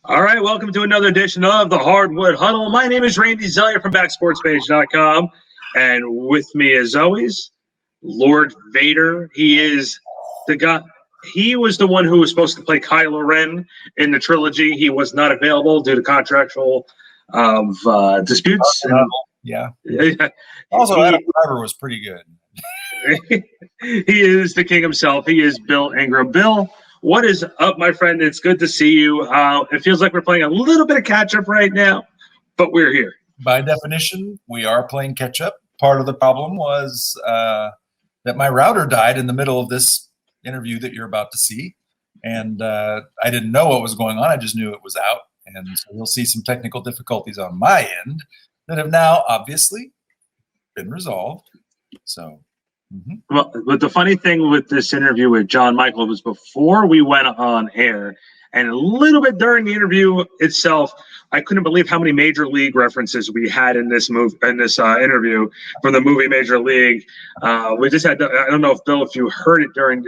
All right, welcome to another edition of the Hardwood Huddle. My name is Randy Zellea from backsportspage.com, and with me, as always, Lord Vader. He is the guy. He was the one who was supposed to play Kylo Ren in the trilogy. He was not available due to contractual disputes. Yeah. He, Also, Adam Driver was pretty good. he is the king himself. He is Bill Ingram. Bill, what is up, my friend? It's good to see you. It feels like we're playing a little bit of catch-up right now, but we're here. By definition, we are playing catch-up. Part of the problem was that my router died in the middle of this interview that you're about to see, and I didn't know what was going on. I just knew it was out, and so you'll see some technical difficulties on my end that have now obviously been resolved. So. Mm-hmm. Well, but the funny thing with this interview with John Michael was before we went on air, and a little bit during the interview itself, I couldn't believe how many Major League references we had in this interview from the movie Major League. We just had, I don't know if Bill, if you heard it during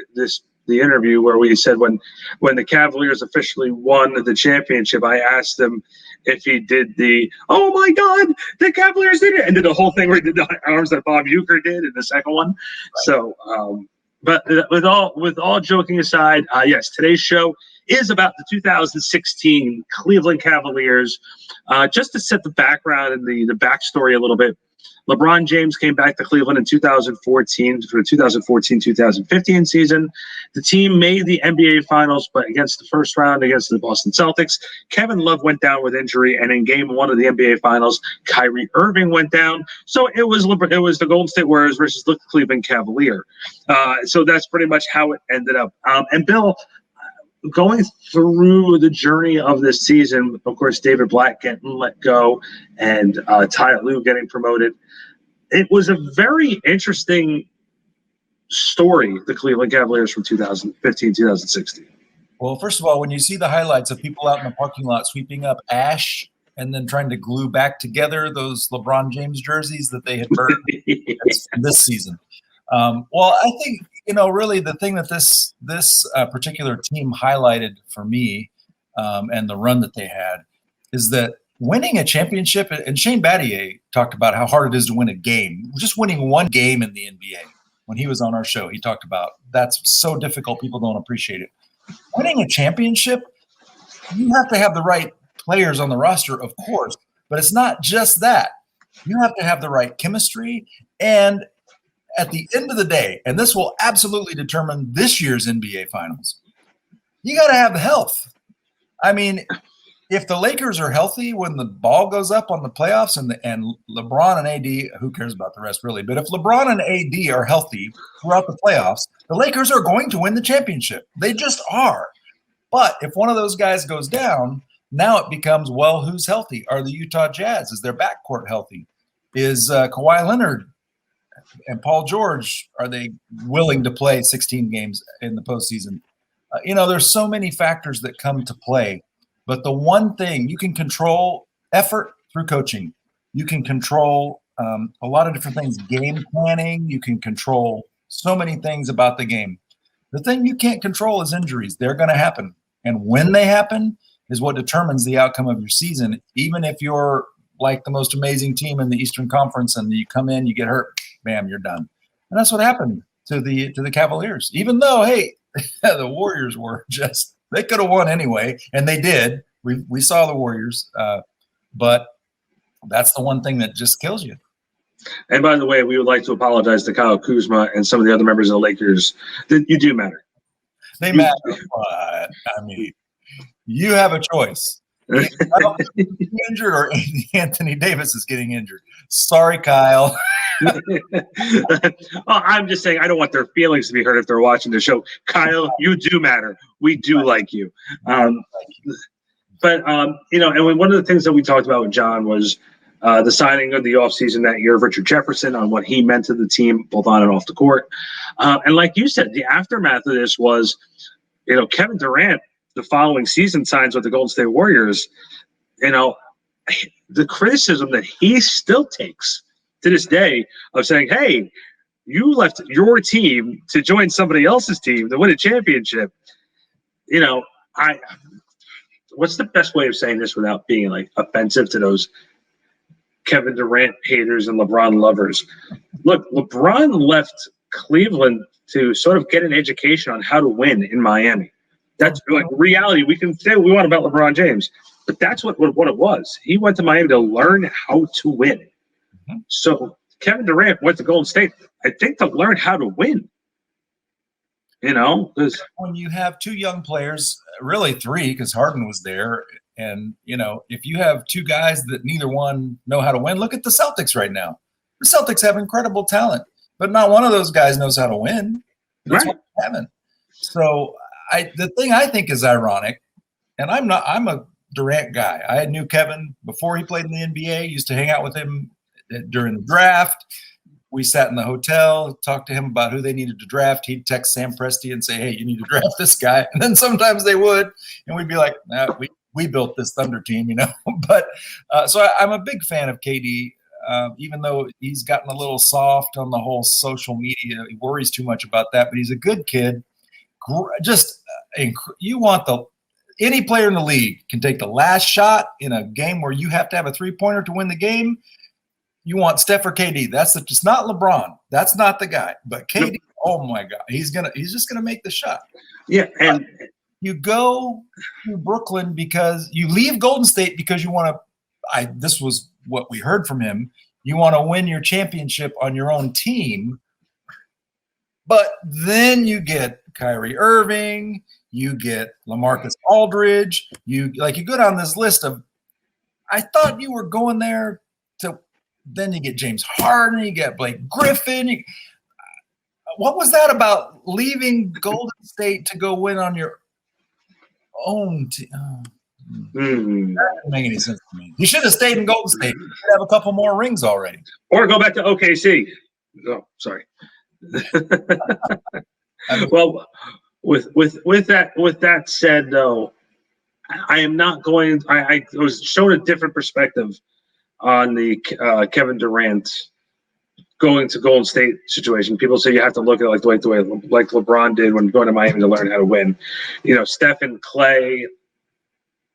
the interview where we said when the Cavaliers officially won the championship, I asked him if he did the, oh my God, the Cavaliers did it, and did the whole thing where he did the arms that Bob Uecker did in the second one. Right. So, but with all joking aside, yes, today's show is about the 2016 Cleveland Cavaliers. Just to set the background and the backstory a little bit, LeBron James came back to Cleveland in 2014 for the 2014-2015 season. The team made the NBA Finals, but against the first round against the Boston Celtics. Kevin Love went down with injury, and in Game 1 of the NBA Finals, Kyrie Irving went down. So it was the Golden State Warriors versus the Cleveland Cavaliers. So that's pretty much how it ended up. And Bill, going through the journey of this season, of course, David Blatt getting let go and Ty Lue getting promoted. It was a very interesting story, the Cleveland Cavaliers from 2015, 2016. Well, first of all, when you see the highlights of people out in the parking lot sweeping up ash and then trying to glue back together those LeBron James jerseys that they had burned this season. Well, I think, really the thing that this particular team highlighted for me and the run that they had is that winning a championship, and Shane Battier talked about how hard it is to win a game. Just winning one game in the NBA. When he was on our show, he talked about that's so difficult, people don't appreciate it. Winning a championship, you have to have the right players on the roster, of course, but it's not just that. You have to have the right chemistry, and at the end of the day, and this will absolutely determine this year's NBA Finals, you got to have health. I mean, if the Lakers are healthy when the ball goes up on the playoffs and LeBron and AD, who cares about the rest really, but if LeBron and AD are healthy throughout the playoffs, the Lakers are going to win the championship. They just are. But if one of those guys goes down, now it becomes, well, who's healthy? Are the Utah Jazz? Is their backcourt healthy? Is Kawhi Leonard and Paul George, are they willing to play 16 games in the postseason? There's so many factors that come to play. But the one thing, you can control effort through coaching. You can control a lot of different things, game planning. You can control so many things about the game. The thing you can't control is injuries. They're going to happen. And when they happen is what determines the outcome of your season. Even if you're like the most amazing team in the Eastern Conference and you come in, you get hurt, bam, you're done. And that's what happened to the Cavaliers. Even though, hey, the Warriors were just – they could have won anyway, and they did. We saw the Warriors, but that's the one thing that just kills you. And by the way, we would like to apologize to Kyle Kuzma and some of the other members of the Lakers. You do matter. They matter, but I mean, you have a choice. Injured or Anthony Davis is getting injured. Sorry, Kyle. I'm just saying I don't want their feelings to be hurt if they're watching the show. Kyle, you do matter. We do like you. But and one of the things that we talked about with John was the signing of the offseason that year of Richard Jefferson, on what he meant to the team, both on and off the court. And like you said, the aftermath of this was, Kevin Durant, the following season, signs with the Golden State Warriors. The criticism that he still takes to this day of saying, hey, you left your team to join somebody else's team to win a championship. what's the best way of saying this without being like offensive to those Kevin Durant haters and LeBron lovers? Look, LeBron left Cleveland to sort of get an education on how to win in Miami. That's like reality. We can say what we want about LeBron James, but that's what it was. He went to Miami to learn how to win. Mm-hmm. So Kevin Durant went to Golden State, I think, to learn how to win. When you have two young players, really three, because Harden was there, and if you have two guys that neither one know how to win, look at the Celtics right now. The Celtics have incredible talent, but not one of those guys knows how to win. That's what they haven't. So the thing I think is ironic, and I'm a Durant guy. I knew Kevin before he played in the NBA. Used to hang out with him during the draft. We sat in the hotel, talked to him about who they needed to draft. He'd text Sam Presti and say, hey, you need to draft this guy. And then sometimes they would. And we'd be like, nah, we built this Thunder team, But so I'm a big fan of KD, even though he's gotten a little soft on the whole social media. He worries too much about that. But he's a good kid. You want any player in the league can take the last shot in a game where you have to have a three-pointer to win the game. You want Steph or KD. It's not LeBron. That's not the guy. But KD, oh my God, he's just gonna make the shot. Yeah, and you go to Brooklyn because you leave Golden State because you want to. This was what we heard from him. You want to win your championship on your own team, but then you get Kyrie Irving, you get LaMarcus Aldridge. You go down this list of. I thought you were going there to. Then you get James Harden, you get Blake Griffin. What was that about leaving Golden State to go win on your own team? That didn't make any sense to me. You should have stayed in Golden State. You should have a couple more rings already. Or go back to OKC. Oh, sorry. Well, with that said, though, I am not going. I was shown a different perspective on the Kevin Durant going to Golden State situation. People say you have to look at it the way like LeBron did when going to Miami to learn how to win. Steph and Clay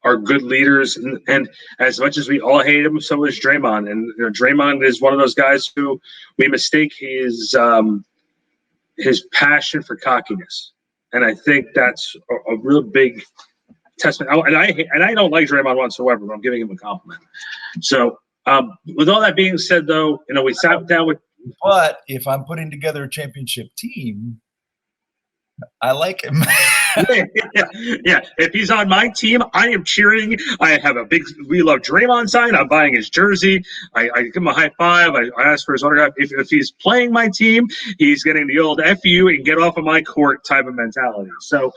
are good leaders, and as much as we all hate him, so is Draymond. And Draymond is one of those guys who we mistake his passion for cockiness, and I think that's a real big testament. And I don't like Draymond whatsoever, but I'm giving him a compliment. So. With all that being said, though, we sat down with. But if I'm putting together a championship team, I like him. Yeah. If he's on my team, I am cheering. I have a big "We Love Draymond" sign. I'm buying his jersey. I give him a high five. I ask for his autograph. If he's playing my team, he's getting the old "F you" and get off of my court type of mentality. So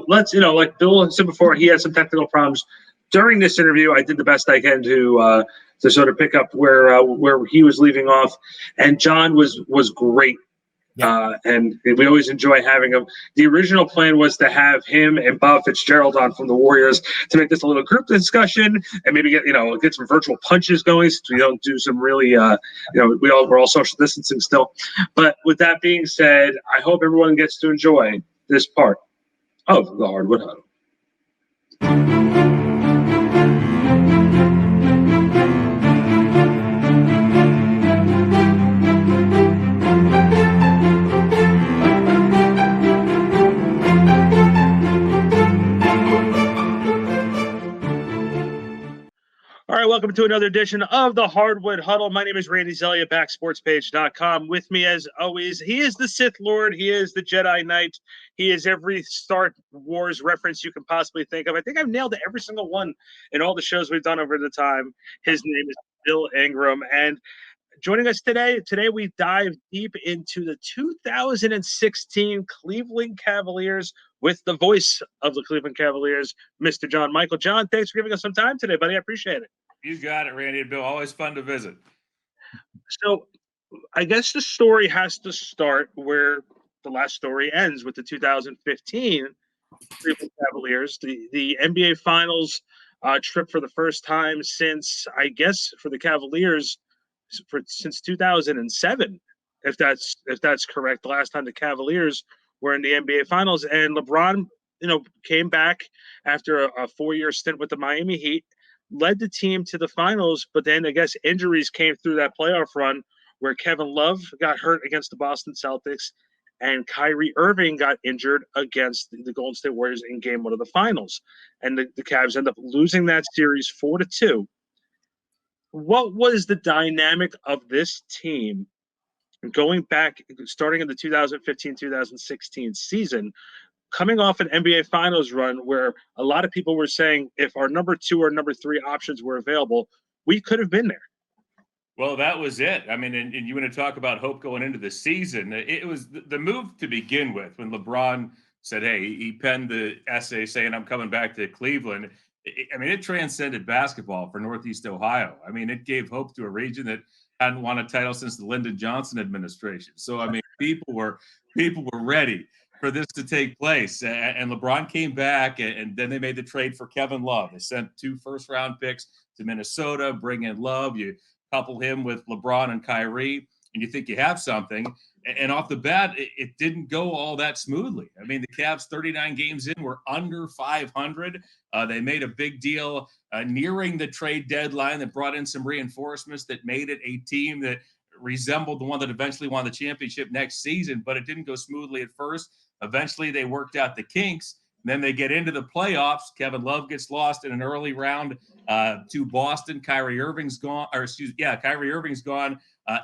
let's like Bill said before, he had some technical problems. During this interview, I did the best I can to sort of pick up where he was leaving off, and John was great, and we always enjoy having him. The original plan was to have him and Bob Fitzgerald on from the Warriors to make this a little group discussion and maybe get some virtual punches going, since we don't do some really we're all social distancing still. But with that being said, I hope everyone gets to enjoy this part of the Hardwood Huddle. All right, welcome to another edition of the Hardwood Huddle. My name is Randy Zellea, backsportspage.com. With me, as always, he is the Sith Lord. He is the Jedi Knight. He is every Star Wars reference you can possibly think of. I think I've nailed every single one in all the shows we've done over the time. His name is Bill Ingram. And joining us today we dive deep into the 2016 Cleveland Cavaliers with the voice of the Cleveland Cavaliers, Mr. John Michael. John, thanks for giving us some time today, buddy. I appreciate it. You got it, Randy and Bill. Always fun to visit. So I guess the story has to start where the last story ends, with the 2015 Cleveland Cavaliers, the NBA Finals trip for the first time since, I guess, for the Cavaliers, since 2007, if that's correct. The last time the Cavaliers were in the NBA Finals, and LeBron came back after a 4-year stint with the Miami Heat, led the team to the finals, but then I guess injuries came through that playoff run where Kevin Love got hurt against the Boston Celtics and Kyrie Irving got injured against the Golden State Warriors in game one of the finals. And the Cavs end up losing that series 4-2. What was the dynamic of this team going back, starting in the 2015-2016 season, coming off an NBA Finals run where a lot of people were saying if our number 2 or number 3 options were available, we could have been there? Well, that was it. I mean, and you want to talk about hope going into the season. It was the move to begin with when LeBron said, hey, he penned the essay saying, I'm coming back to Cleveland. It transcended basketball for Northeast Ohio. I mean, it gave hope to a region that hadn't won a title since the Lyndon Johnson administration. So, people were ready for this to take place. And LeBron came back, and then they made the trade for Kevin Love. They sent 2 first-round picks to Minnesota, bring in Love. You couple him with LeBron and Kyrie, and you think you have something. And off the bat, it didn't go all that smoothly. I mean, the Cavs 39 games in were under 500. They made a big deal nearing the trade deadline that brought in some reinforcements that made it a team that resembled the one that eventually won the championship next season, but it didn't go smoothly at first. Eventually, they worked out the kinks. Then they get into the playoffs. Kevin Love gets lost in an early round to Boston. Kyrie Irving's gone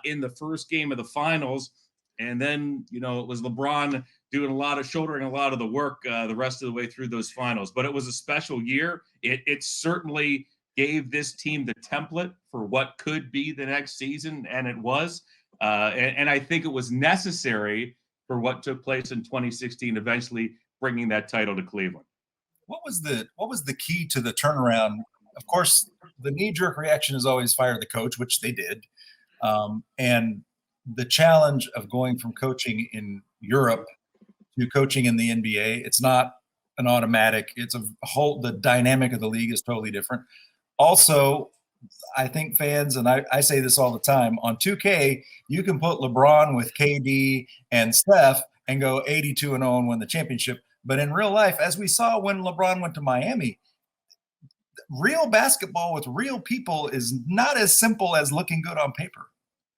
in the first game of the finals. And then, it was LeBron shouldering a lot of the work the rest of the way through those finals. But it was a special year. It certainly gave this team the template for what could be the next season, and it was. And I think it was necessary for what took place in 2016, eventually bringing that title to Cleveland. What was the key to the turnaround? Of course, the knee-jerk reaction is always fire the coach, which they did. And the challenge of going from coaching in Europe to coaching in the NBA, it's not an automatic. It's the dynamic of the league is totally different. Also, I think fans, and I say this all the time, on 2K, you can put LeBron with KD and Steph and go 82-0 and win the championship. But in real life, as we saw when LeBron went to Miami, real basketball with real people is not as simple as looking good on paper.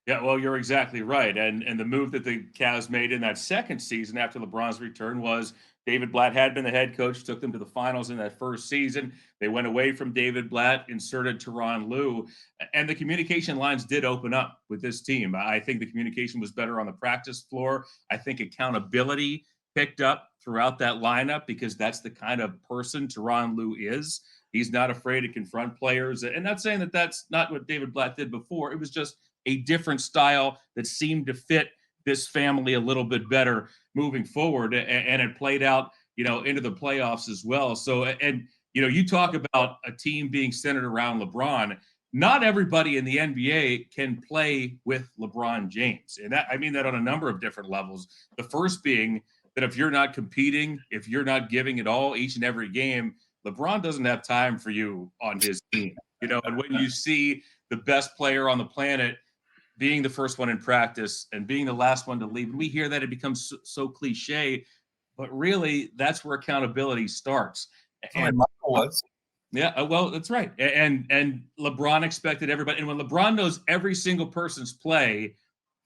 Yeah, well, you're exactly right. And the move that the Cavs made in that second season after LeBron's return was David Blatt had been the head coach, took them to the finals in that first season. They went away from David Blatt, inserted Tyronn Lue, and the communication lines did open up with this team. I think the communication was better on the practice floor. I think accountability picked up throughout that lineup because that's the kind of person Tyronn Lue is. He's not afraid to confront players. And not saying that that's not what David Blatt did before. It was just a different style that seemed to fit this family a little bit better moving forward. And it played out, into the playoffs as well. So, you talk about a team being centered around LeBron. Not everybody in the NBA can play with LeBron James. And I mean that on a number of different levels. The first being that if you're not competing, if you're not giving it all each and every game, LeBron doesn't have time for you on his team. And when you see the best player on the planet being the first one in practice and being the last one to leave, and we hear that it becomes so cliche, but really that's where accountability starts. And Michael was. Yeah, well, that's right. And LeBron expected everybody. And when LeBron knows every single person's play,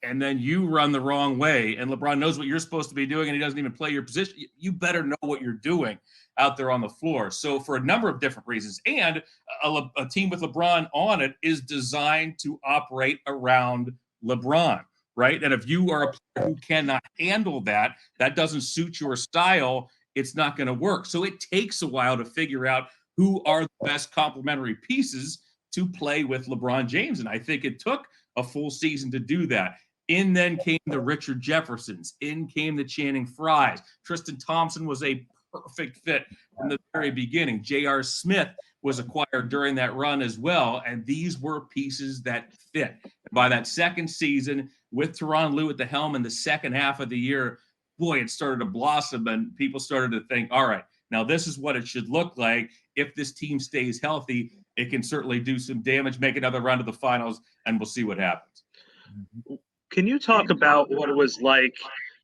and then you run the wrong way, and LeBron knows what you're supposed to be doing, and he doesn't even play your position, you better know what you're doing out there on the floor. So for a number of different reasons, and a team with LeBron on it is designed to operate around LeBron, right? And if you are a player who cannot handle that, that doesn't suit your style, it's not going to work. So it takes a while to figure out who are the best complementary pieces to play with LeBron James. And I think it took a full season to do that. In then came the Richard Jeffersons. In came the Channing Frys. Tristan Thompson was a perfect fit from the very beginning. J.R. Smith was acquired during that run as well. And these were pieces that fit. And by that second season, with Tyronn Lue at the helm in the second half of the year, boy, it started to blossom and people started to think, all right, now this is what it should look like. If this team stays healthy, it can certainly do some damage, make another run to the finals, and we'll see what happens. Can you talk about what it was like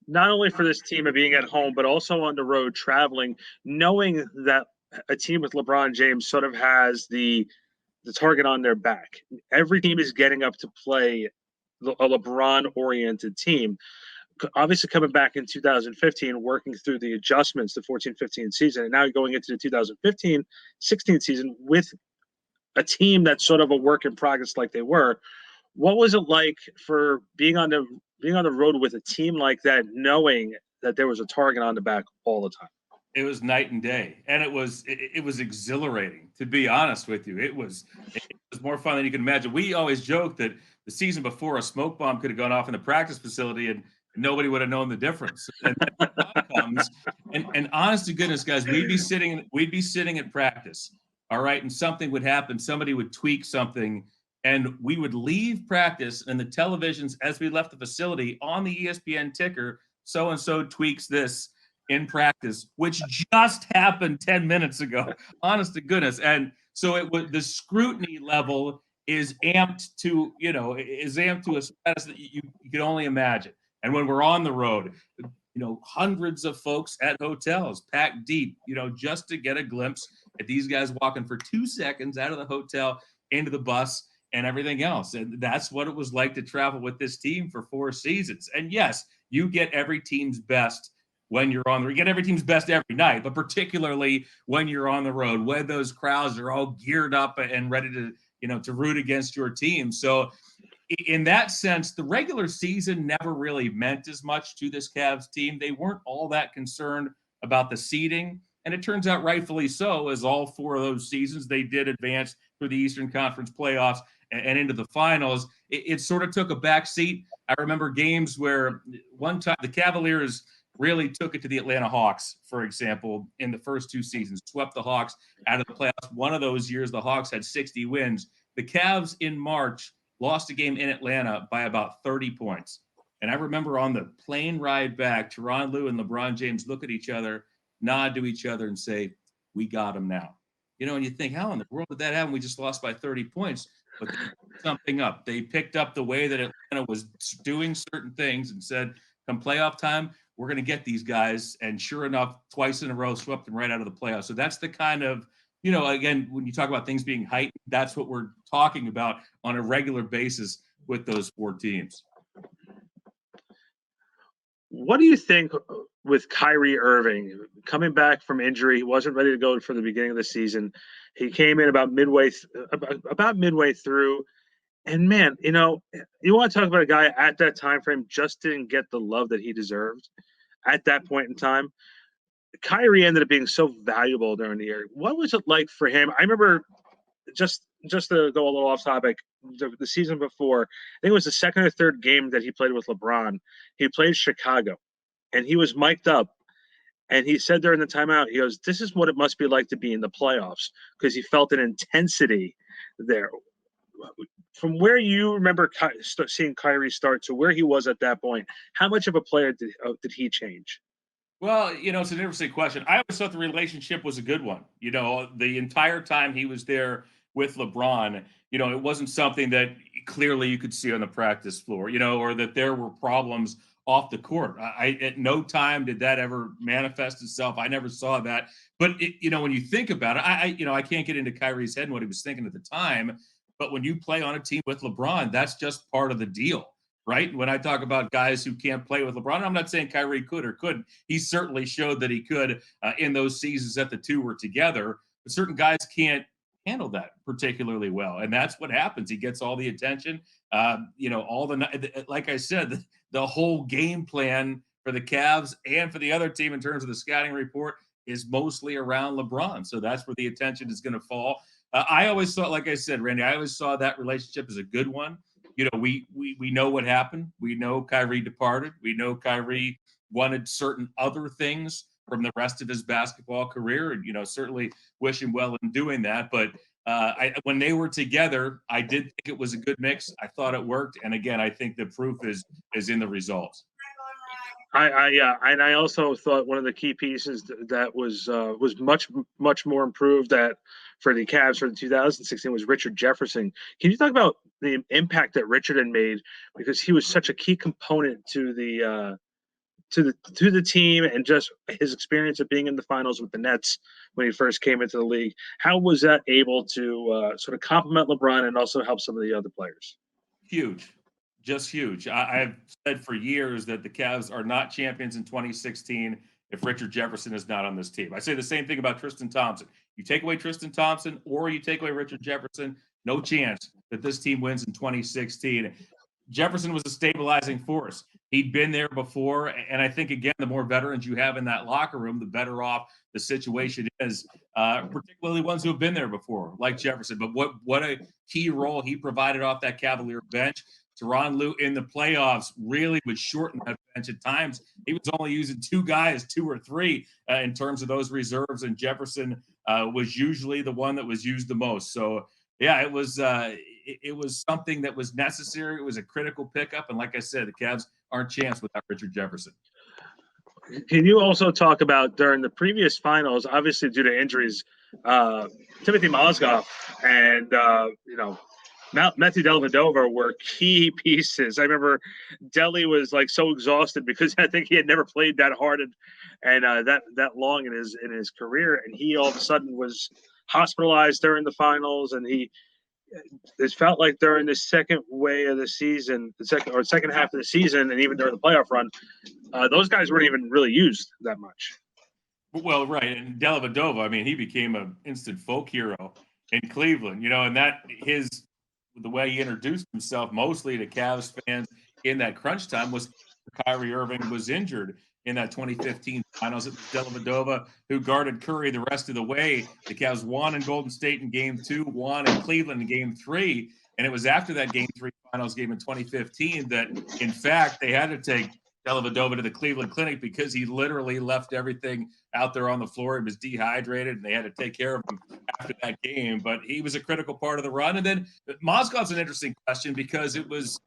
not only for this team of being at home, but also on the road traveling, knowing that a team with LeBron James sort of has the target on their back. Every team is getting up to play a LeBron-oriented team. Obviously, coming back in 2015, working through the adjustments the 14-15 season, and now going into the 2015-16 season with a team that's sort of a work in progress like they were. What was it like for being on the road with a team like that, knowing that there was a target on the back all the time? It was night and day, and it was exhilarating, to be honest with you. It was more fun than you can imagine. We always joke that the season before, a smoke bomb could have gone off in the practice facility and nobody would have known the difference. And then comes, and honest to goodness, guys, we'd be sitting at practice, all right, and something would happen. Somebody would tweak something, and we would leave practice, and the televisions, as we left the facility, on the ESPN ticker, so and so tweaks this in practice, which just happened 10 minutes ago. Honest to goodness. And so it was, the scrutiny level is amped to a status that you can only imagine. And when we're on the road, hundreds of folks at hotels packed deep, just to get a glimpse at these guys walking for 2 seconds out of the hotel into the bus and everything else. And that's what it was like to travel with this team for 4 seasons. And yes, you get every team's best when you're on the road. You get every team's best every night, but particularly when you're on the road, when those crowds are all geared up and ready to root against your team. So in that sense, the regular season never really meant as much to this Cavs team. They weren't all that concerned about the seeding. And it turns out rightfully so, as all 4 of those seasons, they did advance through the Eastern Conference playoffs and into the finals. It sort of took a back seat. I remember games where one time the Cavaliers really took it to the Atlanta Hawks, for example, in the first 2 seasons, swept the Hawks out of the playoffs. One of those years, the Hawks had 60 wins. The Cavs in March lost a game in Atlanta by about 30 points. And I remember on the plane ride back, Tyronn Lue and LeBron James look at each other, nod to each other, and say, "We got him now." And you think, how in the world did that happen? We just lost by 30 points. But they picked something up. They picked up the way that Atlanta was doing certain things and said, come playoff time, we're going to get these guys. And sure enough, twice in a row, swept them right out of the playoffs. So that's the kind of, again, when you talk about things being heightened, that's what we're talking about on a regular basis with those 4 teams. What do you think with Kyrie Irving coming back from injury? He wasn't ready to go for the beginning of the season. He came in about midway through. And man, you want to talk about a guy at that time frame just didn't get the love that he deserved at that point in time. Kyrie ended up being so valuable during the year. What was it like for him? I remember, just to go a little off topic, the season before, I think it was the second or third game that he played with LeBron. He played Chicago, and he was mic'd up. And he said during the timeout, he goes, "This is what it must be like to be in the playoffs," because he felt an intensity there. From where you remember seeing Kyrie start to where he was at that point, how much of a player did he change? Well, it's an interesting question. I always thought the relationship was a good one. The entire time he was there with LeBron, it wasn't something that clearly you could see on the practice floor, or that there were problems off the court. I at no time did that ever manifest itself. I never saw that. But when you think about it, I can't get into Kyrie's head and what he was thinking at the time. But when you play on a team with LeBron, that's just part of the deal, right? When I talk about guys who can't play with LeBron, I'm not saying Kyrie could or couldn't. He certainly showed that he could in those seasons that the two were together. But certain guys can't handle that particularly well, and that's what happens. He gets all the attention. Like I said, the whole game plan for the Cavs and for the other team in terms of the scouting report is mostly around LeBron. So that's where the attention is going to fall. I always thought, like I said, Randy, I always saw that relationship as a good one. We know what happened. We know Kyrie departed. We know Kyrie wanted certain other things from the rest of his basketball career, and certainly wish him well in doing that. But when they were together, I did think it was a good mix. I thought it worked, and again, I think the proof is in the results. And I also thought one of the key pieces that was much more improved for the Cavs for the 2016 was Richard Jefferson. Can you talk about the impact that Richard had made, because he was such a key component to to the team and just his experience of being in the finals with the Nets when he first came into the league. How was that able to sort of complement LeBron and also help some of the other players? Huge, just huge. I've said for years that the Cavs are not champions in 2016 if Richard Jefferson is not on this team. I say the same thing about Tristan Thompson. You take away Tristan Thompson or you take away Richard Jefferson, no chance that this team wins in 2016. Jefferson was a stabilizing force. He'd been there before. And I think, again, the more veterans you have in that locker room, the better off the situation is, particularly ones who have been there before, like Jefferson. But what a key role he provided off that Cavalier bench. Tyronn Lue in the playoffs really would shorten that bench at times. He was only using two guys, two or three, in terms of those reserves, and Jefferson was usually the one that was used the most. So, yeah, it was something that was necessary. It was a critical pickup, and like I said, the Cavs aren't chance without Richard Jefferson. Can you also talk about during the previous finals, obviously due to injuries, Timothy Mozgov and Matthew Dellavedova were key pieces. I remember Delly was like so exhausted because I think he had never played that hard and that long in his career, and he all of a sudden was hospitalized during the finals, and it felt like during the second half of the season, and even during the playoff run, those guys weren't even really used that much. Well, right, and Dellavedova, I mean, he became an instant folk hero in Cleveland, and the way he introduced himself mostly to Cavs fans in that crunch time was Kyrie Irving was injured in that 2015 finals. It was Dellavedova who guarded Curry the rest of the way. The Cavs won in Golden State in Game 2, won in Cleveland in Game 3, and it was after that Game 3 finals game in 2015 that, in fact, they had to take Dellavedova to the Cleveland Clinic because he literally left everything out there on the floor. He was dehydrated, and they had to take care of him after that game. But he was a critical part of the run. And then Mozgov's an interesting question because it was,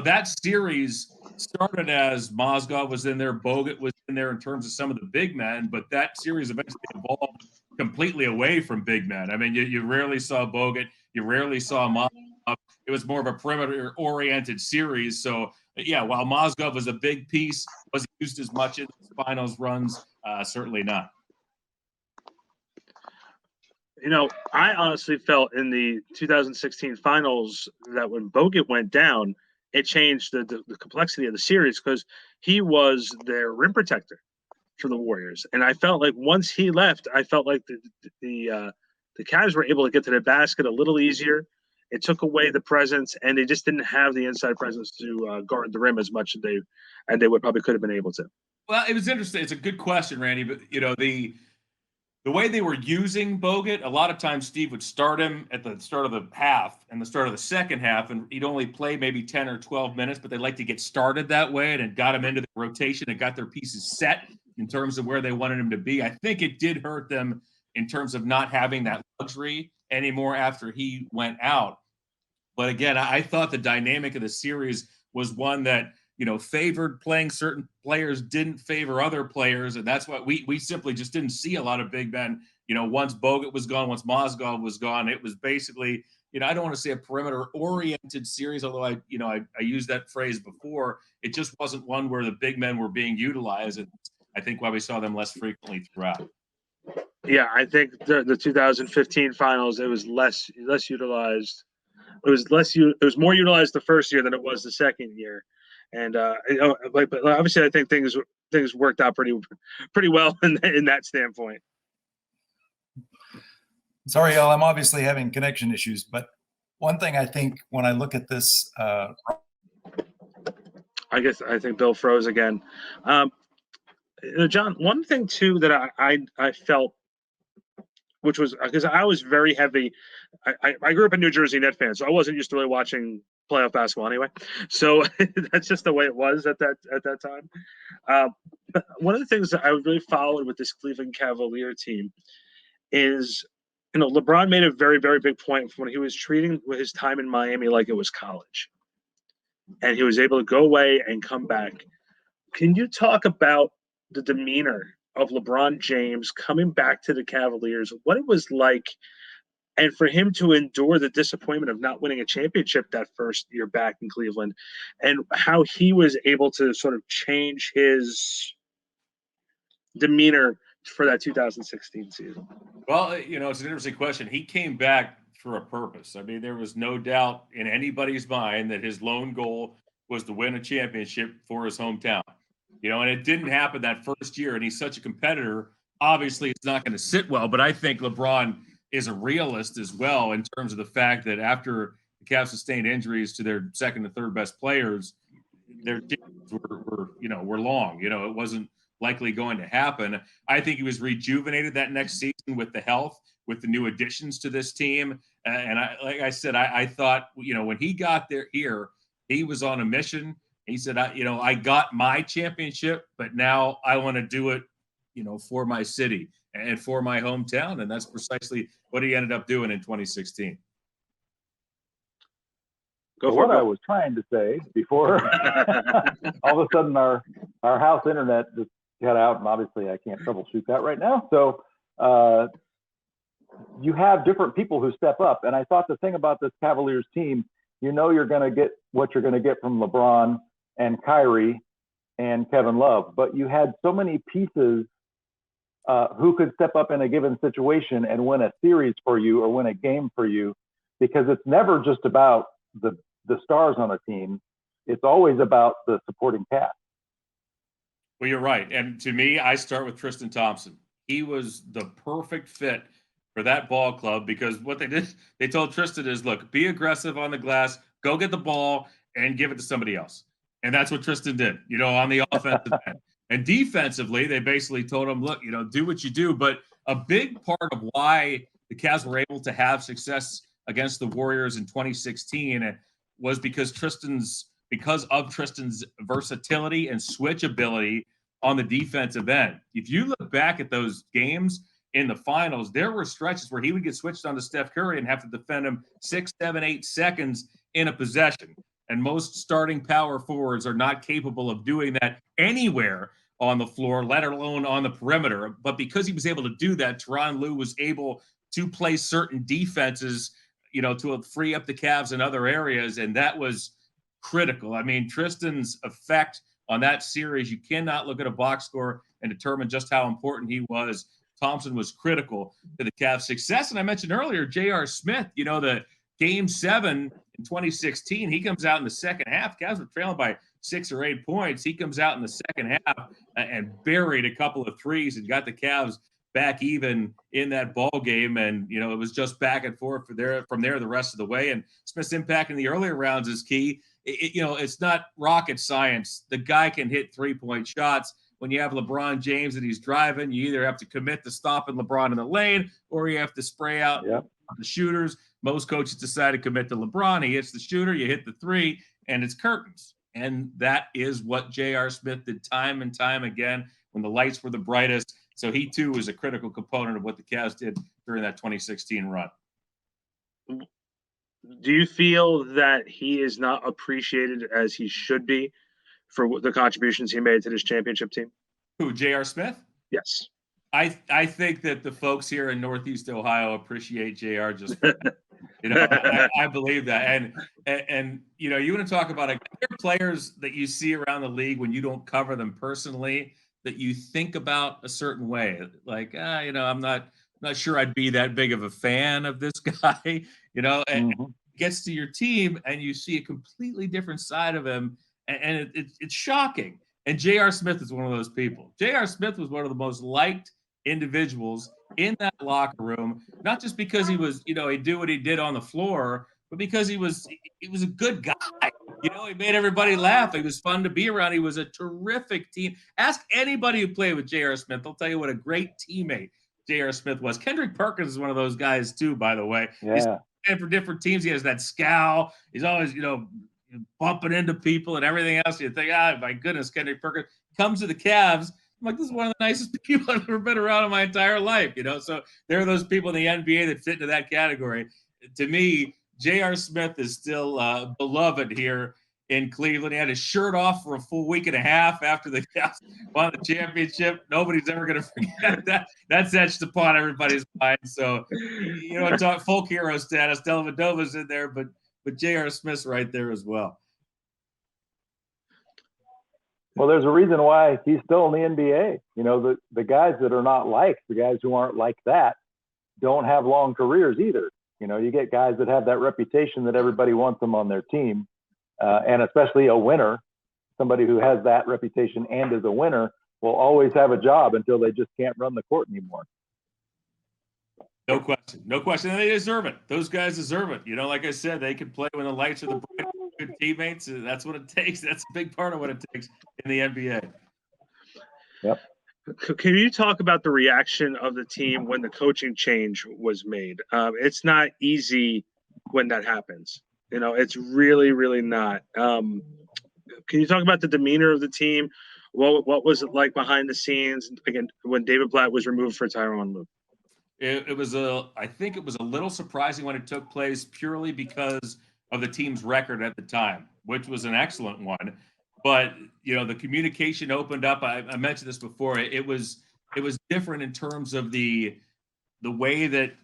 that series started as Mozgov was in there, Bogut was in there in terms of some of the big men, but that series eventually evolved completely away from big men. I mean, you rarely saw Bogut, you rarely saw Mozgov. It was more of a perimeter-oriented series. So, yeah, while Mozgov was a big piece, was he used as much in the finals runs? Certainly not. I honestly felt in the 2016 finals that when Bogut went down, it changed the complexity of the series because he was their rim protector for the Warriors. And I felt like once he left, I felt like the Cavs were able to get to the basket a little easier. It took away the presence, and they just didn't have the inside presence to guard the rim as much as they would probably could have been able to. Well, it was interesting. It's a good question, Randy. But the way they were using Bogut, a lot of times Steve would start him at the start of the half and the start of the second half, and he'd only play maybe 10 or 12 minutes, but they like to get started that way, and it got him into the rotation and got their pieces set in terms of where they wanted him to be. I think it did hurt them in terms of not having that luxury anymore after he went out. But again, I thought the dynamic of the series was one that, favored playing certain players, didn't favor other players. And that's why we simply just didn't see a lot of big men. Once Bogut was gone, once Mozgov was gone, it was basically, I don't want to say a perimeter-oriented series, although I used that phrase before. It just wasn't one where the big men were being utilized. And I think why we saw them less frequently throughout. Yeah, I think the 2015 finals, it was less utilized. It was more utilized the first year than it was the second year. And but obviously, I think things worked out pretty well in that standpoint. Sorry, y'all. I'm obviously having connection issues, but one thing I think when I look at this, I think Bill froze again. John, one thing too that I felt, which was because I was very heavy. I grew up a New Jersey Net fan, so I wasn't used to really watching playoff basketball anyway. So that's just the way it was at that time. But one of the things that I really followed with this Cleveland Cavalier team is, LeBron made a very, very big point when he was treating his time in Miami like it was college. And he was able to go away and come back. Can you talk about the demeanor of LeBron James coming back to the Cavaliers, what it was like, And for him to endure the disappointment of not winning a championship that first year back in Cleveland, and how he was able to sort of change his demeanor for that 2016 season. Well, it's an interesting question. He came back for a purpose. I mean, there was no doubt in anybody's mind that his lone goal was to win a championship for his hometown. And it didn't happen that first year, and he's such a competitor. Obviously, it's not going to sit well, but I think LeBron is a realist as well in terms of the fact that after the Cavs sustained injuries to their second and third best players, their days were long. It wasn't likely going to happen. I think he was rejuvenated that next season with the health, with the new additions to this team. And I thought, when he got here, he was on a mission. He said, I got my championship, but now I want to do it, for my city and for my hometown. And that's precisely what he ended up doing in 2016. What I was trying to say before all of a sudden our house internet just cut out, and obviously I can't troubleshoot that right now. So you have different people who step up. And I thought the thing about this Cavaliers team, you're going to get what you're going to get from LeBron and Kyrie and Kevin Love, but you had so many pieces who could step up in a given situation and win a series for you or win a game for you, because it's never just about the stars on a team. It's always about the supporting cast. Well, you're right. And to me, I start with Tristan Thompson. He was the perfect fit for that ball club, because what they told Tristan is, look, be aggressive on the glass, go get the ball and give it to somebody else. And that's what Tristan did, on the offensive end. And defensively, they basically told him, look, do what you do. But a big part of why the Cavs were able to have success against the Warriors in 2016 was because of Tristan's versatility and switch ability on the defensive end. If you look back at those games in the finals, there were stretches where he would get switched on to Steph Curry and have to defend him 6, 7, 8 seconds in a possession. And most starting power forwards are not capable of doing that anywhere on the floor, let alone on the perimeter. But because he was able to do that, Tyronn Lue was able to play certain defenses, to free up the Cavs in other areas. And that was critical. I mean, Tristan's effect on that series, you cannot look at a box score and determine just how important he was. Thompson was critical to the Cavs' success. And I mentioned earlier, J.R. Smith, the Game 7 in 2016, he comes out in the second half. Cavs were trailing by 6 or 8 points. He comes out in the second half and buried a couple of threes and got the Cavs back even in that ball game. And, it was just back and forth from there the rest of the way. And Smith's impact in the earlier rounds is key. It's not rocket science. The guy can hit 3-point shots. When you have LeBron James and he's driving, you either have to commit to stopping LeBron in the lane or you have to spray out the shooters. Most coaches decide to commit to LeBron. He hits the shooter, you hit the three, and it's curtains. And that is what J.R. Smith did time and time again when the lights were the brightest. So he, too, was a critical component of what the Cavs did during that 2016 run. Do you feel that he is not appreciated as he should be for the contributions he made to this championship team? Who, J.R. Smith? Yes. I think that the folks here in Northeast Ohio appreciate JR just I believe that. And you want to talk about players that you see around the league when you don't cover them personally that you think about a certain way. Like, I'm not sure I'd be that big of a fan of this guy, and gets to your team and you see a completely different side of him. And it's shocking. And J.R. Smith is one of those people. J.R. Smith was one of the most liked individuals in that locker room, not just because he was, he did what he did on the floor, but because he was a good guy. He made everybody laugh. He was fun to be around. He was a terrific team. Ask anybody who played with J.R. Smith. They'll tell you what a great teammate J.R. Smith was. Kendrick Perkins is one of those guys too, by the way. Yeah. He's playing for different teams. He has that scowl. He's always, bumping into people and everything else. You think, my goodness, Kendrick Perkins comes to the Cavs. I'm like, this is one of the nicest people I've ever been around in my entire life, So there are those people in the NBA that fit into that category. To me, J.R. Smith is still beloved here in Cleveland. He had his shirt off for a full week and a half after the Cavs won the championship. Nobody's ever going to forget that. That's etched upon everybody's mind. So, talk folk hero status. Dellavedova's in there, but J.R. Smith's right there as well. Well, there's a reason why he's still in the NBA. The guys that are not liked, the guys who aren't like that, don't have long careers either. You get guys that have that reputation that everybody wants them on their team, and especially a winner, somebody who has that reputation and is a winner will always have a job until they just can't run the court anymore. No question. And they deserve it. Those guys deserve it. Like I said, they can play when the lights are the bright, good teammates. That's what it takes. That's a big part of what it takes in the NBA. Yep. Can you talk about the reaction of the team when the coaching change was made? It's not easy when that happens. It's really, really not. Can you talk about the demeanor of the team? What was it like behind the scenes? Again, when David Blatt was removed for Tyronn Lue? I think it was a little surprising when it took place purely because of the team's record at the time, which was an excellent one. But, the communication opened up. I mentioned this before. It was different in terms of the way that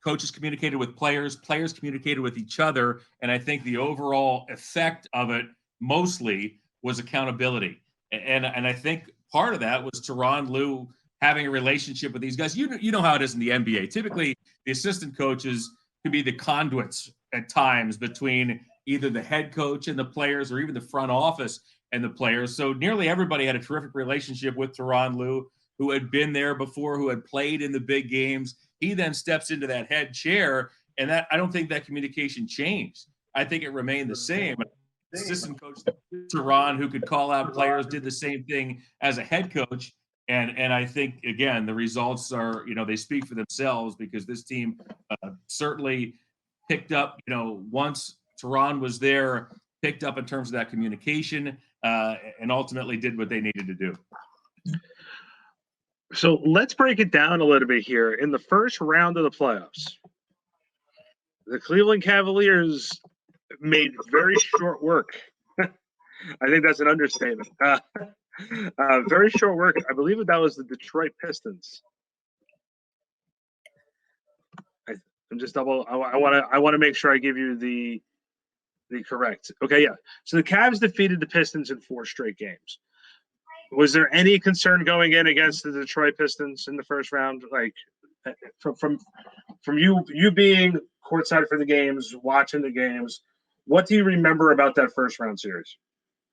coaches communicated with players communicated with each other. And I think the overall effect of it mostly was accountability. And I think part of that was Tyronn Lue having a relationship with these guys. You know how it is in the NBA. Typically, the assistant coaches can be the conduits at times between either the head coach and the players or even the front office and the players. So nearly everybody had a terrific relationship with Tyronn Lue, who had been there before, who had played in the big games. He then steps into that head chair, and that I don't think that communication changed. I think it remained the same. Assistant coach Tyronn, who could call out players, did the same thing as a head coach. And I think, again, the results are, they speak for themselves because this team certainly picked up, once Tyronn was there, picked up in terms of that communication and ultimately did what they needed to do. So let's break it down a little bit here. In the first round of the playoffs, the Cleveland Cavaliers made very short work. I think that's an understatement. Very short work. I believe that was the Detroit Pistons. I'm just double. I want to make sure I give you the correct. Okay, yeah. So the Cavs defeated the Pistons in 4 straight games. Was there any concern going in against the Detroit Pistons in the first round? Like from you being courtside for the games, watching the games, what do you remember about that first round series?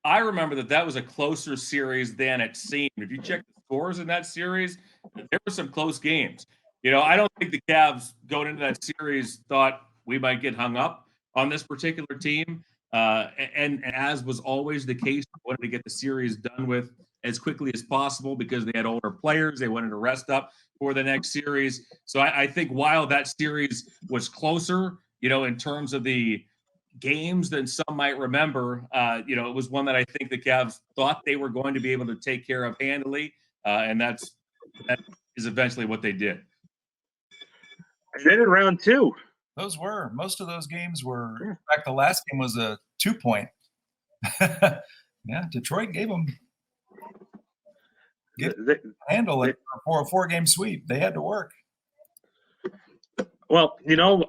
I remember that was a closer series than it seemed. If you check the scores in that series, there were some close games. I don't think the Cavs going into that series thought we might get hung up on this particular team. And as was always the case, they wanted to get the series done with as quickly as possible because they had older players. They wanted to rest up for the next series. So I think while that series was closer, in terms of the games than some might remember, it was one that I think the Cavs thought they were going to be able to take care of handily. And that is eventually what they did. And then in round 2. Most of those games were, in fact, the last game was a 2-point. Yeah, Detroit gave them handle it for a 4-game sweep. They had to work. Well, John,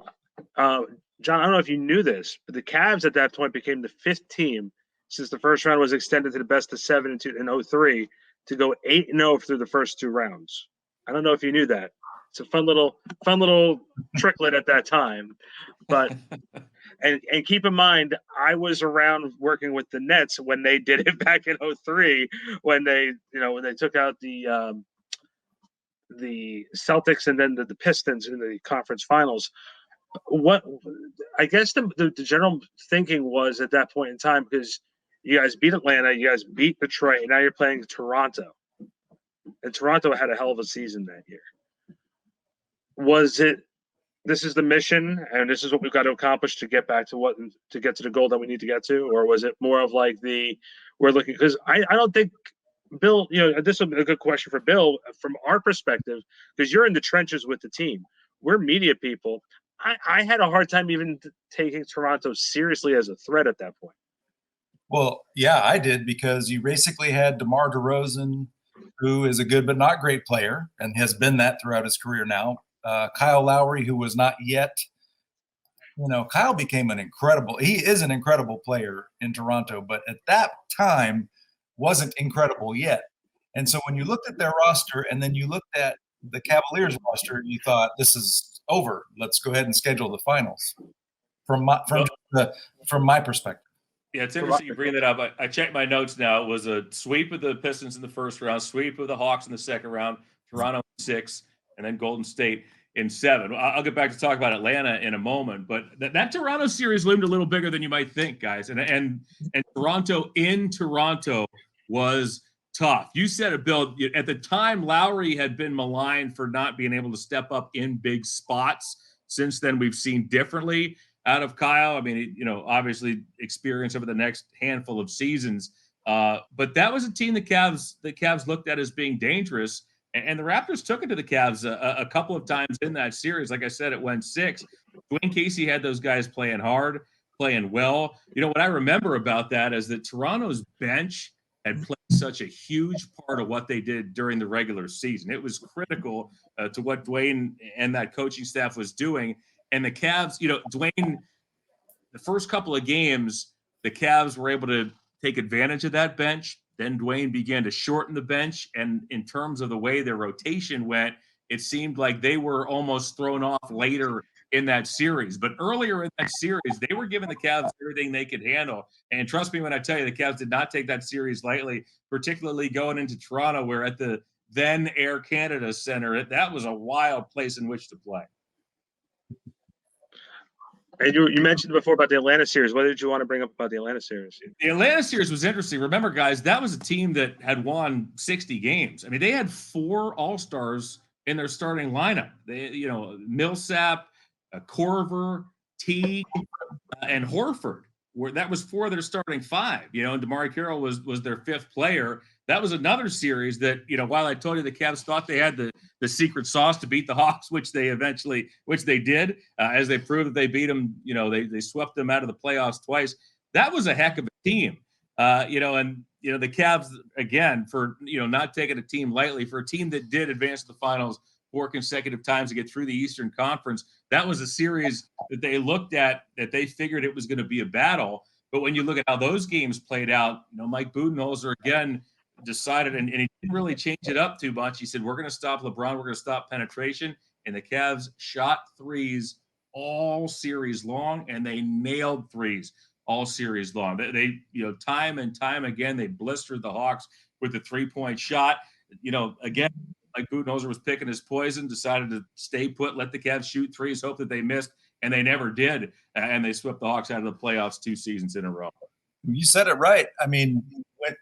I don't know if you knew this, but the Cavs at that point became the 5th team since the first round was extended to the best of 7 in 03 to go 8-0 through the first 2 rounds. I don't know if you knew that. It's a fun little tricklet at that time, but and keep in mind, I was around working with the Nets when they did it back in 03 when they took out the Celtics and then the Pistons in the conference finals. What I guess the general thinking was at that point in time, because you guys beat Atlanta, you guys beat Detroit, and now you're playing Toronto, and Toronto had a hell of a season that year. Was it, this is the mission and this is what we've got to accomplish to get back to get to the goal that we need to get to? Or was it more of like we're looking, because I don't think Bill, this would be a good question for Bill from our perspective, because you're in the trenches with the team. We're media people. I had a hard time even taking Toronto seriously as a threat at that point. Well, yeah, I did, because you basically had DeMar DeRozan, who is a good but not great player and has been that throughout his career now. Kyle Lowry, who was not yet. Kyle became he is an incredible player in Toronto, but at that time wasn't incredible yet. And so when you looked at their roster and then you looked at the Cavaliers roster, you thought, this is over. Let's go ahead and schedule the finals from my perspective. Yeah, it's interesting you bring that up. I checked my notes now. It was a sweep of the Pistons in the first round, sweep of the Hawks in the second round, Toronto 6, and then Golden State in 7. I'll get back to talk about Atlanta in a moment, but that Toronto series loomed a little bigger than you might think, guys. And Toronto in Toronto was tough. You said it, Bill. At the time, Lowry had been maligned for not being able to step up in big spots. Since then, we've seen differently out of Kyle. I mean, obviously experience over the next handful of seasons. But that was a team the Cavs looked at as being dangerous. And the Raptors took it to the Cavs a couple of times in that series. Like I said, it went 6. Dwayne Casey had those guys playing hard, playing well. What I remember about that is that Toronto's bench had played such a huge part of what they did during the regular season. It was critical to what Dwayne and that coaching staff was doing. And the Cavs, Dwayne, the first couple of games, the Cavs were able to take advantage of that bench. Then Dwayne began to shorten the bench. And in terms of the way their rotation went, it seemed like they were almost thrown off later in that series. But earlier in that series, they were giving the Cavs everything they could handle. And trust me when I tell you, the Cavs did not take that series lightly, particularly going into Toronto, where at the then Air Canada Center, that was a wild place in which to play. And you mentioned before about the Atlanta series. What did you want to bring up about the Atlanta series? The Atlanta series was interesting. Remember, guys, that was a team that had won 60 games. I mean, they had 4 All-Stars in their starting lineup. They, Millsap, Korver, Teague, and Horford. That was 4 of their starting 5. And DeMar Carroll was their 5th player. That was another series that, while I told you the Cavs thought they had the secret sauce to beat the Hawks, which they did, as they proved that they beat them, they swept them out of the playoffs twice. That was a heck of a team. The Cavs, again, for, not taking a team lightly, for a team that did advance to the finals 4 consecutive times to get through the Eastern Conference, that was a series that they looked at, that they figured it was going to be a battle. But when you look at how those games played out, Mike Budenholzer, again, decided, and he didn't really change it up too much. He said, we're going to stop LeBron. We're going to stop penetration. And the Cavs shot threes all series long, and they nailed threes all series long. They time and time again, they blistered the Hawks with the 3-point shot. Again, like Budenholzer was picking his poison, decided to stay put, let the Cavs shoot threes, hope that they missed, and they never did. And they swept the Hawks out of the playoffs 2 seasons in a row. You said it right. I mean,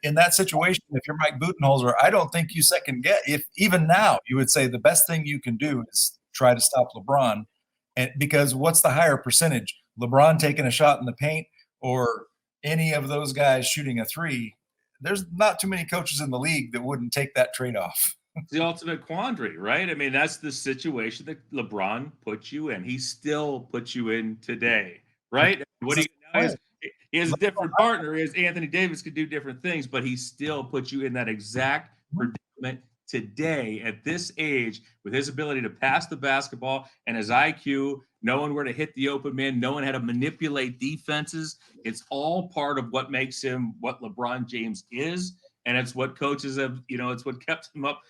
in that situation, if you're Mike Budenholzer, I don't think you second guess. If even now you would say the best thing you can do is try to stop LeBron, and because what's the higher percentage, LeBron taking a shot in the paint or any of those guys shooting a 3? There's not too many coaches in the league that wouldn't take that trade-off. It's the ultimate quandary, right? I mean, that's the situation that LeBron put you in. He still puts you in today, right? What do you know? He has a different partner. Anthony Davis could do different things, but he still puts you in that exact predicament today at this age with his ability to pass the basketball and his IQ, knowing where to hit the open man, knowing how to manipulate defenses. It's all part of what makes him what LeBron James is. And it's what coaches have, it's what kept him up,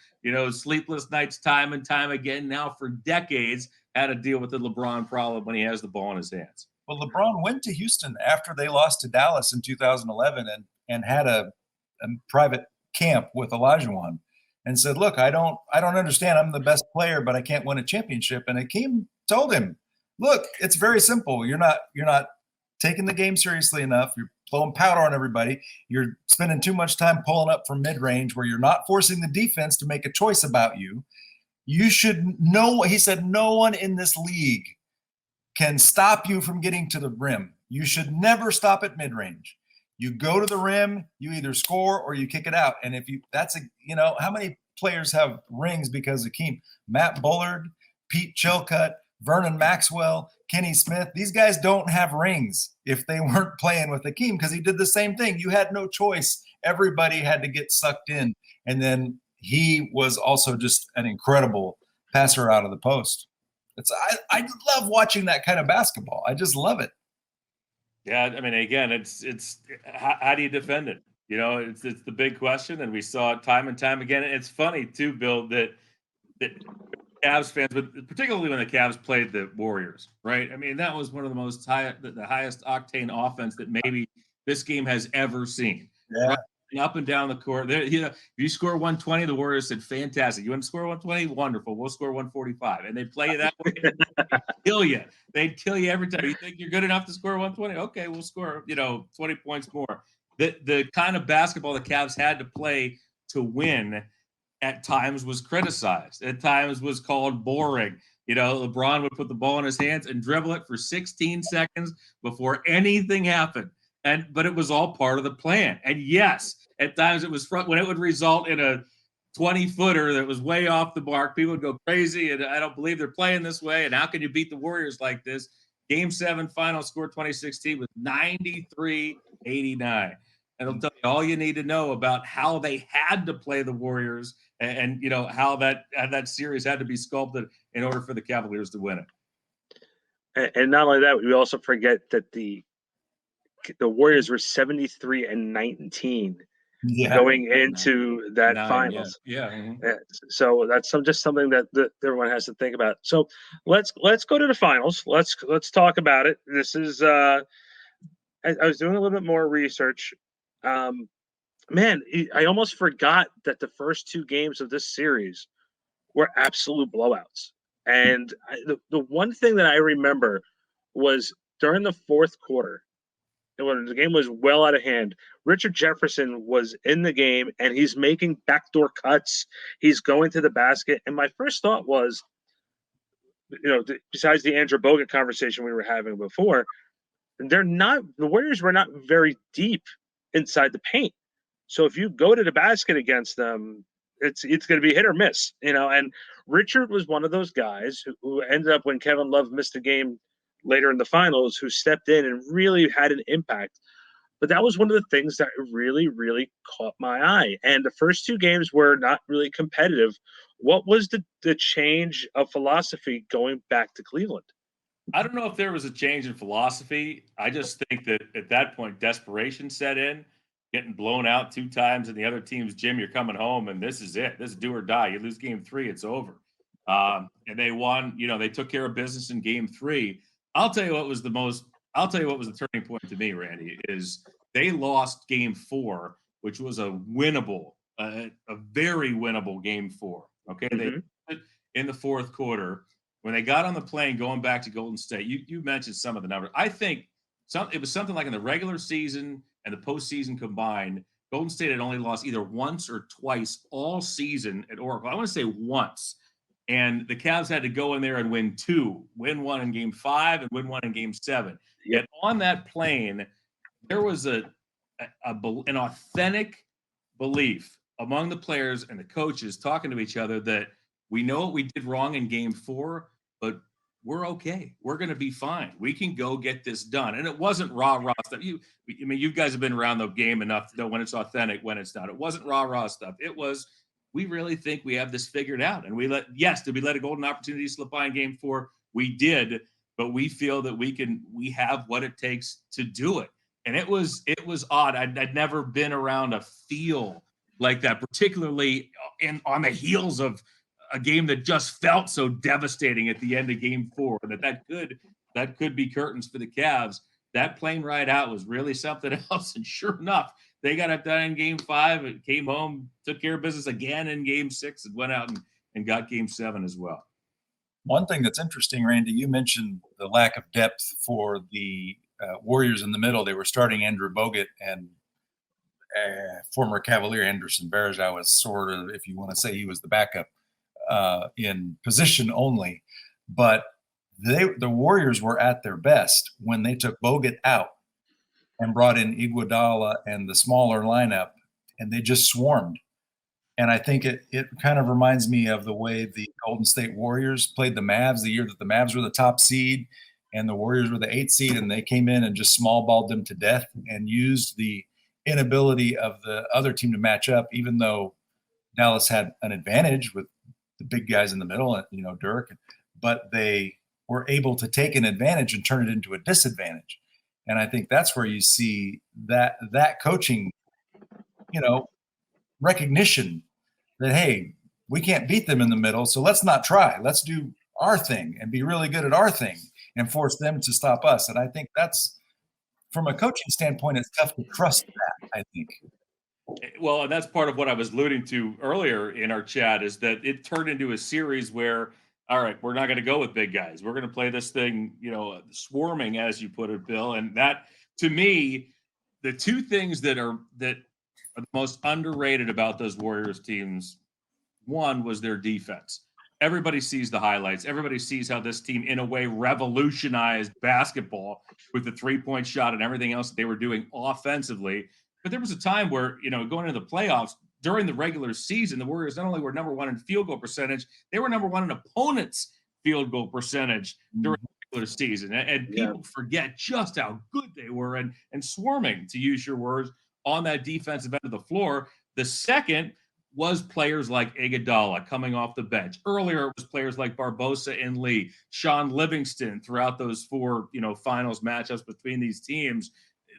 sleepless nights time and time again. Now for decades, had to deal with the LeBron problem when he has the ball in his hands. Well, LeBron went to Houston after they lost to Dallas in 2011 and had a private camp with Olajuwon and said, look, I don't understand. I'm the best player, but I can't win a championship. And Hakeem told him, look, it's very simple. You're not taking the game seriously enough. You're blowing powder on everybody. You're spending too much time pulling up from mid-range where you're not forcing the defense to make a choice about you. You should know, he said, no one in this league can stop you from getting to the rim. You should never stop at mid-range. You go to the rim, you either score or you kick it out. And how many players have rings because of Hakeem? Matt Bullard, Pete Chilcutt, Vernon Maxwell, Kenny Smith, these guys don't have rings if they weren't playing with Hakeem, because he did the same thing. You had no choice. Everybody had to get sucked in. And then he was also just an incredible passer out of the post. I love watching that kind of basketball. I just love it. Yeah, I mean, again, it's how do you defend it? You know, it's the big question, and we saw it time and time again. And it's funny too, Bill, that Cavs fans, but particularly when the Cavs played the Warriors, right? I mean, that was one of the the highest octane offense that maybe this game has ever seen. Yeah. Right? Up and down the court. There, you know, if you score 120, the Warriors said, fantastic. You want to score 120? Wonderful. We'll score 145. And they play you that way. They'd kill you. They'd kill you every time. You think you're good enough to score 120? Okay, we'll score, 20 points more. The kind of basketball the Cavs had to play to win at times was criticized. At times was called boring. LeBron would put the ball in his hands and dribble it for 16 seconds before anything happened. But it was all part of the plan. And yes, at times it was when it would result in a 20-footer that was way off the mark. People would go crazy, and I don't believe they're playing this way. And how can you beat the Warriors like this? Game 7 final score 2016 was 93-89. And it'll tell you all you need to know about how they had to play the Warriors and how that series had to be sculpted in order for the Cavaliers to win it. And not only that, we also forget that the Warriors were 73-19 going into that finals. Yeah. Mm-hmm. So that's just something that everyone has to think about. So let's go to the finals. Let's talk about it. This is I was doing a little bit more research. Man, I almost forgot that the first 2 games of this series were absolute blowouts. And the one thing that I remember was during the fourth quarter, when the game was well out of hand, Richard Jefferson was in the game, and he's making backdoor cuts. He's going to the basket. And my first thought was, besides the Andrew Bogut conversation we were having before, the Warriors were not very deep inside the paint. So if you go to the basket against them, it's going to be hit or miss, And Richard was one of those guys who ended up, when Kevin Love missed a game later in the finals, who stepped in and really had an impact. But that was one of the things that really, really caught my eye. And the first 2 games were not really competitive. What was the change of philosophy going back to Cleveland? I don't know if there was a change in philosophy. I just think that at that point, desperation set in, getting blown out 2 times in the other team's gym. You're coming home, and this is it. This is do or die. You lose game 3, it's over. And they won. They took care of business in game 3. I'll tell you what was the turning point to me, Randy, is they lost game 4, which was a very winnable game 4. Okay. Mm-hmm. They in the fourth quarter, when they got on the plane going back to Golden State, you mentioned some of the numbers. I think it was something like in the regular season and the postseason combined, Golden State had only lost either once or twice all season at Oracle. I want to say once. And the Cavs had to go in there and win 2, win 1 in game 5 and win 1 in game 7. Yet on that plane, there was an authentic belief among the players and the coaches talking to each other that we know what we did wrong in game 4, but we're okay. We're going to be fine. We can go get this done. And it wasn't rah-rah stuff. You guys have been around the game enough to know when it's authentic, when it's not. It wasn't rah-rah stuff. It was, we really think we have this figured out. And did we let a golden opportunity slip by in game 4? We did, but we feel that we have what it takes to do it. And it was odd. I'd never been around a feel like that, particularly on the heels of a game that just felt so devastating at the end of game 4, that could be curtains for the Cavs. That plane ride out was really something else. And sure enough, they got it done in game 5 and came home, took care of business again in game 6 and went out and got game 7 as well. One thing that's interesting, Randy, you mentioned the lack of depth for the Warriors in the middle. They were starting Andrew Bogut, and former Cavalier Anderson Varejao was sort of, if you want to say, he was the backup in position only. But the Warriors were at their best when they took Bogut out and brought in Iguodala and the smaller lineup, and they just swarmed. And I think it kind of reminds me of the way the Golden State Warriors played the Mavs the year that the Mavs were the top seed and the Warriors were the 8th seed, and they came in and just small balled them to death and used the inability of the other team to match up, even though Dallas had an advantage with the big guys in the middle, Dirk, but they were able to take an advantage and turn it into a disadvantage. And I think that's where you see that coaching, recognition that, hey, we can't beat them in the middle, so let's not try. Let's do our thing and be really good at our thing and force them to stop us. And I think that's, from a coaching standpoint, it's tough to trust that, I think. Well, and that's part of what I was alluding to earlier in our chat, is that it turned into a series where, all right, we're not going to go with big guys. We're going to play this thing, swarming, as you put it, Bill. And that, to me, the two things that are the most underrated about those Warriors teams, one was their defense. Everybody sees the highlights. Everybody sees how this team, in a way, revolutionized basketball with the three-point shot and everything else that they were doing offensively. But there was a time where, going into the playoffs, during the regular season, the Warriors not only were number one in field goal percentage, they were number one in opponents' field goal percentage during the regular season. And people forget just how good they were and swarming, to use your words, on that defensive end of the floor. The second was players like Iguodala coming off the bench. Earlier, it was players like Barbosa and Lee, Sean Livingston throughout those four, finals matchups between these teams.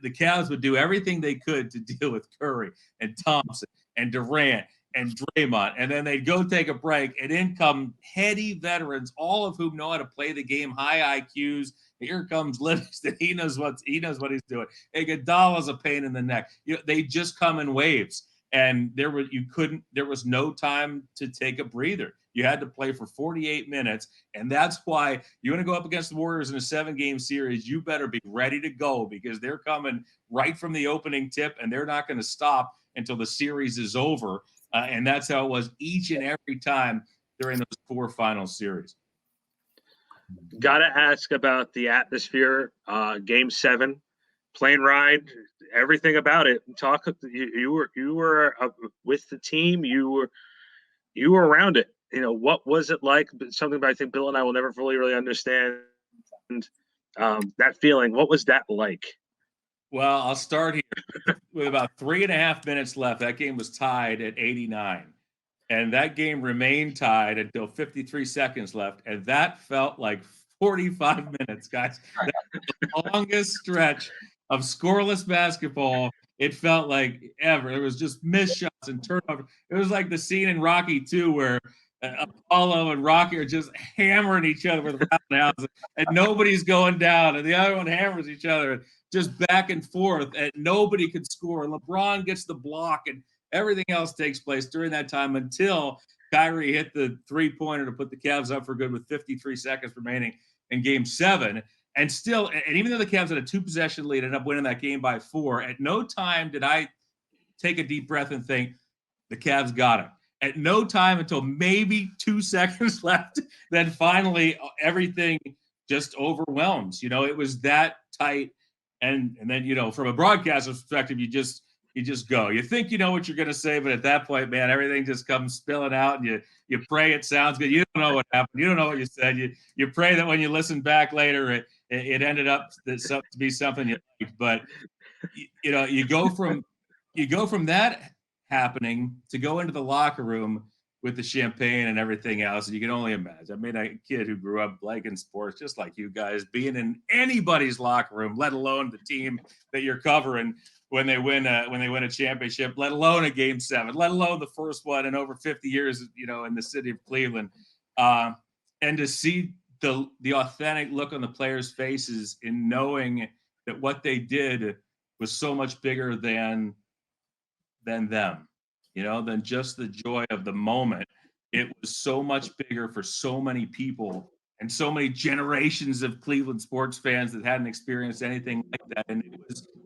The Cavs would do everything they could to deal with Curry and Thompson and Durant and Draymond. And then they'd go take a break, and in come heady veterans, all of whom know how to play the game, high IQs. Here comes Livingston. He knows what he's doing. Iguodala's a pain in the neck. They just come in waves. And there was no time to take a breather. You had to play for 48 minutes. And that's why you want to go up against the Warriors in a 7-game series, you better be ready to go, because they're coming right from the opening tip, and they're not going to stop until the series is over. And that's how it was each and every time during those 4 final series. Got to ask about the atmosphere, Game 7, plane ride, everything about it. Talk. You were with the team. You were around it. What was it like? Something that I think Bill and I will never fully really understand. That feeling. What was that like? Well, I'll start here with about 3.5 minutes left. That game was tied at 89. And that game remained tied until 53 seconds left. And that felt like 45 minutes, guys. That was the longest stretch of scoreless basketball it felt like ever. It was just missed shots and turnover. It was like the scene in Rocky 2 where Apollo and Rocky are just hammering each other with roundhouses, and nobody's going down, and the other one hammers each other, just back and forth, and nobody could score. And LeBron gets the block, and everything else takes place during that time until Kyrie hit the three-pointer to put the Cavs up for good with 53 seconds remaining in Game 7. And still, and even though the Cavs had a 2-possession lead, ended up winning that game by 4, at no time did I take a deep breath and think, the Cavs got it. At no time until maybe 2 seconds left, then finally everything just overwhelms. It was that tight. And then, from a broadcaster's perspective, you just go. You think you know what you're going to say, but at that point, man, everything just comes spilling out, and you pray it sounds good. You don't know what happened. You don't know what you said. You pray that when you listen back later, it ended up to be something you liked. But you go from that happening to go into the locker room with the champagne and everything else, and you can only imagine. I mean, a kid who grew up liking sports just like you guys, being in anybody's locker room, let alone the team that you're covering when they win a championship, let alone a Game 7, let alone the first one in over 50 years, in the city of Cleveland, and to see the authentic look on the players' faces in knowing that what they did was so much bigger than them, than just the joy of the moment. It was so much bigger for so many people and so many generations of Cleveland sports fans that hadn't experienced anything like that. And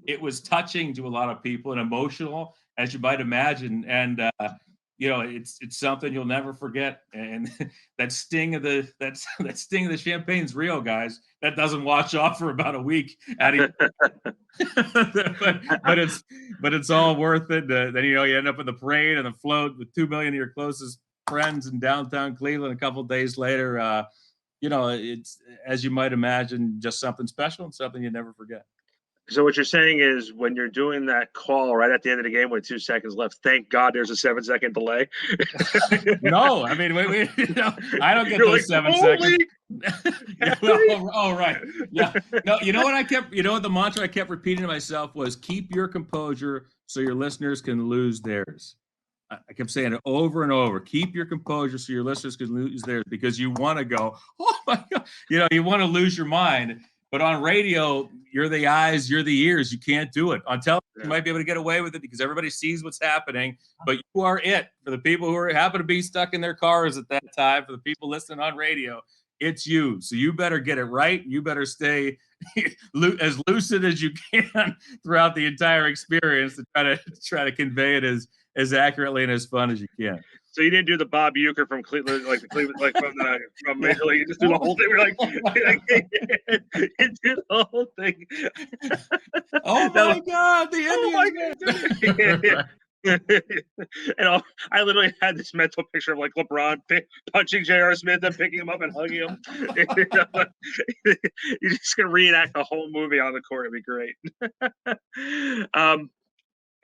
it was touching to a lot of people and emotional, as you might imagine. And it's something you'll never forget. And that sting of the champagne's real, guys. That doesn't wash off for about a week. but it's all worth it. Then you end up in the parade and the float with 2 million of your closest friends in downtown Cleveland. A couple days later, it's, as you might imagine, just something special and something you never forget. So what you're saying is when you're doing that call right at the end of the game with 2 seconds left, thank God there's a 7-second delay. No, I mean, I don't get those 7 seconds. Right. Yeah. No, the mantra I kept repeating to myself was keep your composure so your listeners can lose theirs. I kept saying it over and over. Keep your composure so your listeners can lose theirs, because you want to go, oh my God, you want to lose your mind. But on radio, you're the eyes, you're the ears. You can't do it. On television, you might be able to get away with it because everybody sees what's happening. But you are it. For the people who happen to be stuck in their cars at that time, for the people listening on radio, it's you. So you better get it right. You better stay as lucid as you can throughout the entire experience to try to convey it as accurately and as fun as you can. So you didn't do the Bob Uecker from Cleveland, from Major League. You just do the whole thing. We're like you do the whole thing. Oh my God, the Indians! And I literally had this mental picture of like LeBron punching J.R. Smith and picking him up and hugging him. You're just gonna reenact the whole movie on the court. It'd be great.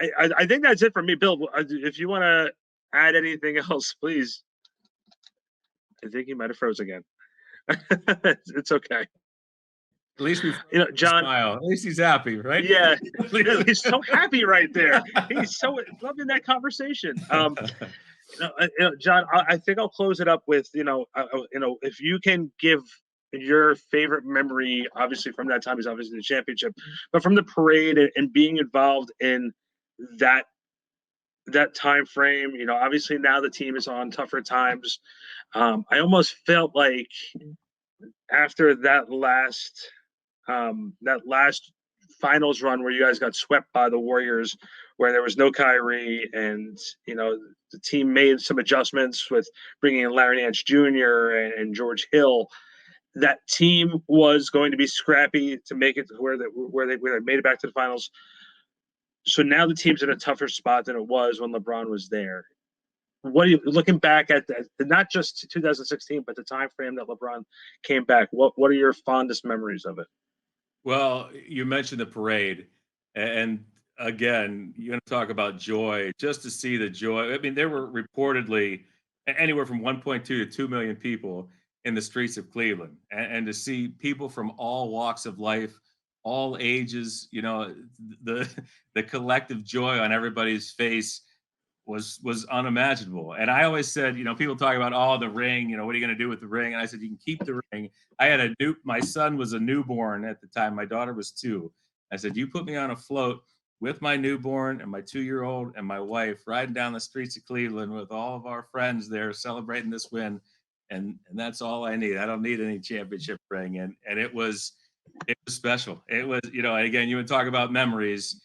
I think that's it for me, Bill. If you want to add anything else, please. I think he might have froze again. It's okay. At least we, John. Smile. At least he's happy, right? Yeah, he's so happy right there. He's so loving that conversation. John, I think I'll close it up with if you can give your favorite memory, obviously from that time is obviously the championship, but from the parade and being involved in that time frame. Obviously now the team is on tougher times. I almost felt like after that last finals run where you guys got swept by the Warriors, where there was no Kyrie, and the team made some adjustments with bringing in Larry Nance Jr. and George Hill. That team was going to be scrappy to make it to where they made it back to the finals. So now the team's in a tougher spot than it was when LeBron was there. What are you looking back at that? Not just 2016, but the time frame that LeBron came back. What are your fondest memories of it? Well, you mentioned the parade, and again, you're going to talk about joy. Just to see the joy. I mean, there were reportedly anywhere from 1.2 to 2 million people in the streets of Cleveland, and to see people from all walks of life, all ages, the collective joy on everybody's face was unimaginable. And I always said, people talk about, the ring, what are you going to do with the ring? And I said, you can keep the ring. I had my son was a newborn at the time. My daughter was 2. I said, you put me on a float with my newborn and my 2-year-old and my wife riding down the streets of Cleveland with all of our friends there celebrating this win. And that's all I need. I don't need any championship ring. And it was special. It was, and again, you would talk about memories.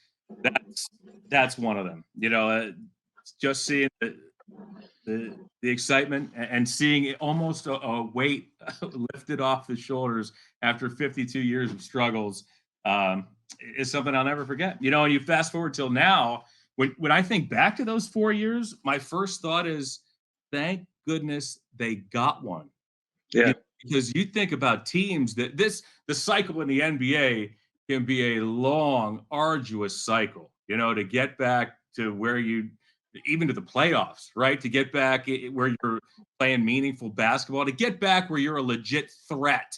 That's one of them, just seeing the excitement and seeing almost a weight lifted off the shoulders after 52 years of struggles is something I'll never forget. And you fast forward till now, when I think back to those 4 years, my first thought is, thank goodness they got one. Yeah. Because you think about teams that the cycle in the NBA can be a long, arduous cycle, to get back to where even to the playoffs, right? To get back where you're playing meaningful basketball, to get back where you're a legit threat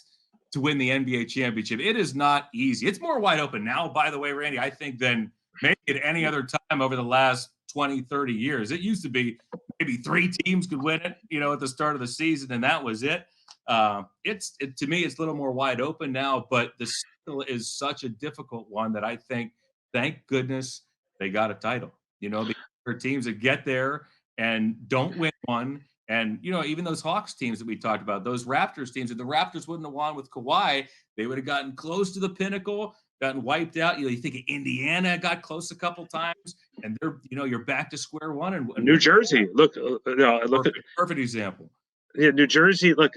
to win the NBA championship. It is not easy. It's more wide open now, by the way, Randy, I think, than maybe at any other time over the last 20, 30 years. It used to be maybe 3 teams could win it, at the start of the season, and that was it. To me, it's a little more wide open now, but the still is such a difficult one that I think, thank goodness they got a title, because there are teams that get there and don't win one. And, even those Hawks teams that we talked about, those Raptors teams, if the Raptors wouldn't have won with Kawhi, they would have gotten close to the pinnacle. gotten wiped out. You think of Indiana got close a couple times, and they're you're back to square one. And New Jersey, look perfect example. Yeah, New Jersey. Look,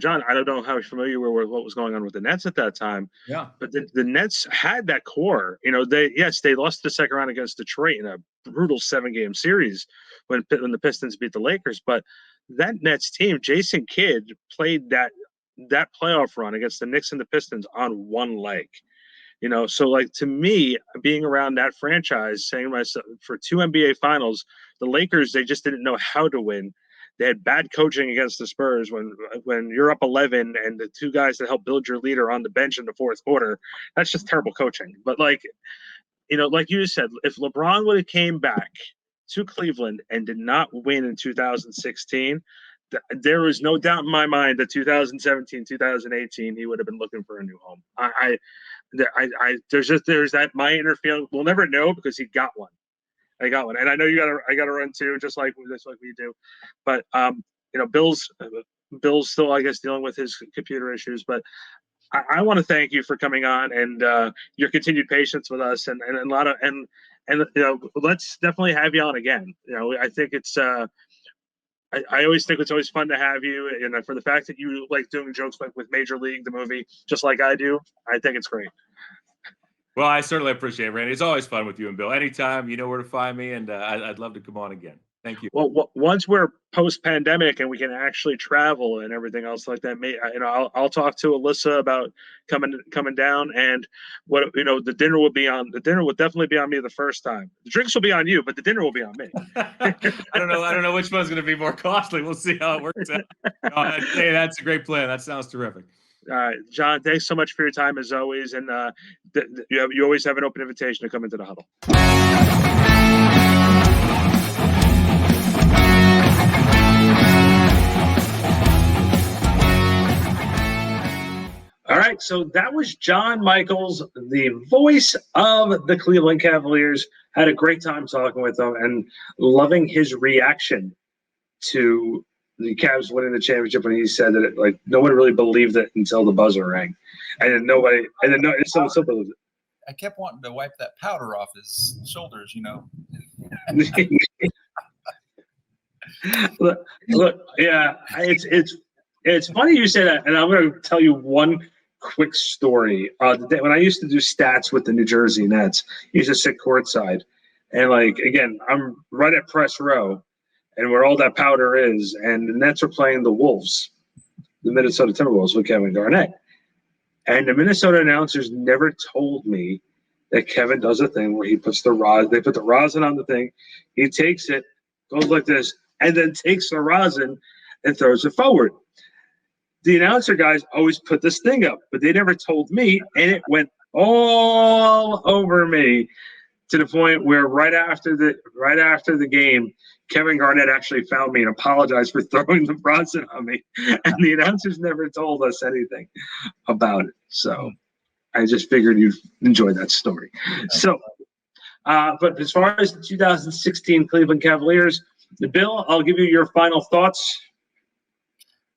John, I don't know how familiar you were with what was going on with the Nets at that time. Yeah, but the Nets had that core. They lost the second round against Detroit in a brutal 7-game series when the Pistons beat the Lakers. But that Nets team, Jason Kidd played that playoff run against the Knicks and the Pistons on one leg. So like to me, being around that franchise, saying myself for 2 NBA finals, the Lakers, they just didn't know how to win. They had bad coaching against the Spurs when you're up 11 and the two guys that help build your lead are on the bench in the fourth quarter. That's just terrible coaching. But like you said, if LeBron would have came back to Cleveland and did not win in 2016, there was no doubt in my mind that 2017, 2018, he would have been looking for a new home. There's that my inner feeling. We'll never know because he got one. I got one, and I know I got to run too, just like we do. But Bill's still, I guess, dealing with his computer issues. But I want to thank you for coming on and your continued patience with us, and a lot of and let's definitely have you on again. I think it's. I always think it's always fun to have you, and for the fact that you like doing jokes like with Major League, the movie, just like I do, I think it's great. Well, I certainly appreciate it, Randy. It's always fun with you and Bill. Anytime, you know where to find me, and I'd love to come on again. Thank you. Well, once we're post-pandemic and we can actually travel and everything else like that, I'll talk to Alyssa about coming down, and the dinner will be on. The dinner will definitely be on me the first time. The drinks will be on you, but the dinner will be on me. I don't know which one's going to be more costly. We'll see how it works out. Hey, that's a great plan. That sounds terrific. All right, John, thanks so much for your time as always. And you always have an open invitation to come into the huddle. All right, so that was John Michaels, the voice of the Cleveland Cavaliers. Had a great time talking with him and loving his reaction to the Cavs winning the championship when he said that no one really believed it until the buzzer rang, and then nobody, and then someone believed it. I kept wanting to wipe that powder off his shoulders, Look, yeah, it's funny you say that, and I'm going to tell you one quick story. When I used to do stats with the New Jersey Nets, I used to sit courtside, and again, I'm right at press row. And where all that powder is, and the Nets are playing the Wolves, the Minnesota Timberwolves with Kevin Garnett. And the Minnesota announcers never told me that Kevin does a thing where he puts they put the rosin on the thing, he takes it, goes like this, and then takes the rosin and throws it forward. The announcer guys always put this thing up, but they never told me, and it went all over me to the point where right after the game, Kevin Garnett actually found me and apologized for throwing the rosin on me. And the announcers never told us anything about it. So I just figured you'd enjoy that story. So, but as far as the 2016 Cleveland Cavaliers, Bill, I'll give you your final thoughts.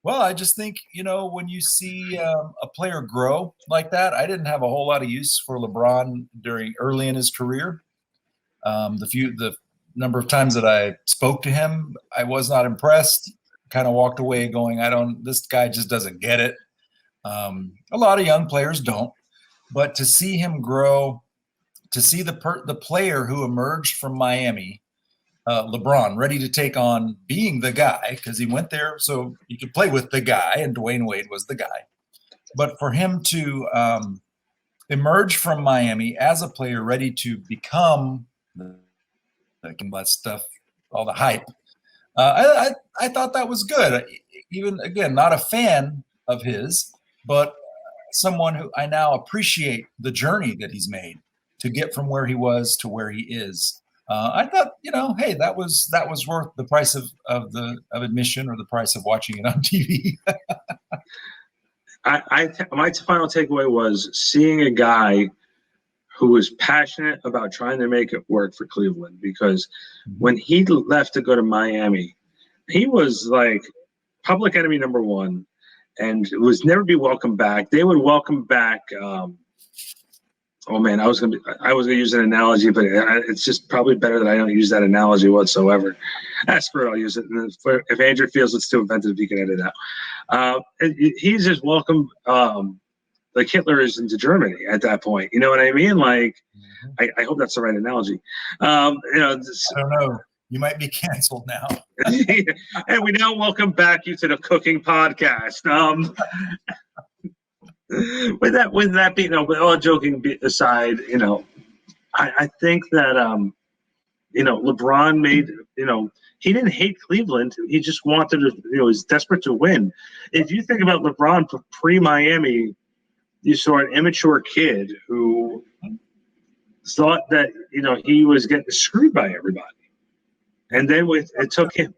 Well, I just think, when you see a player grow like that, I didn't have a whole lot of use for LeBron early in his career. The number of times that I spoke to him, I was not impressed. Kind of walked away going, this guy just doesn't get it. A lot of young players don't, but to see him grow, to see the player who emerged from Miami, LeBron, ready to take on being the guy, because he went there so you could play with the guy, and Dwayne Wade was the guy. But for him to emerge from Miami as a player ready to become that stuff, all the hype. I thought that was good. Even again, not a fan of his, but someone who I now appreciate the journey that he's made to get from where he was to where he is. I thought, hey, that was worth the price of admission or the price of watching it on TV. My final takeaway was seeing a guy who was passionate about trying to make it work for Cleveland, because when he left to go to Miami, he was like public enemy number one and was never be welcomed back. They would welcome back Oh man, I was gonna use an analogy, but it's just probably better that I don't use that analogy whatsoever. Screw it, I'll use it. And if Andrew feels it's too offensive, he can edit it out. He's just welcomed like Hitler's into Germany at that point. You know what I mean? Like, I hope that's the right analogy. I don't know. You might be canceled now. And we now welcome back you to the cooking podcast. With that being, but all joking aside, I think that LeBron made, he didn't hate Cleveland. He just wanted to, he's desperate to win. If you think about LeBron pre-Miami, you saw an immature kid who thought that, he was getting screwed by everybody. And then it took him.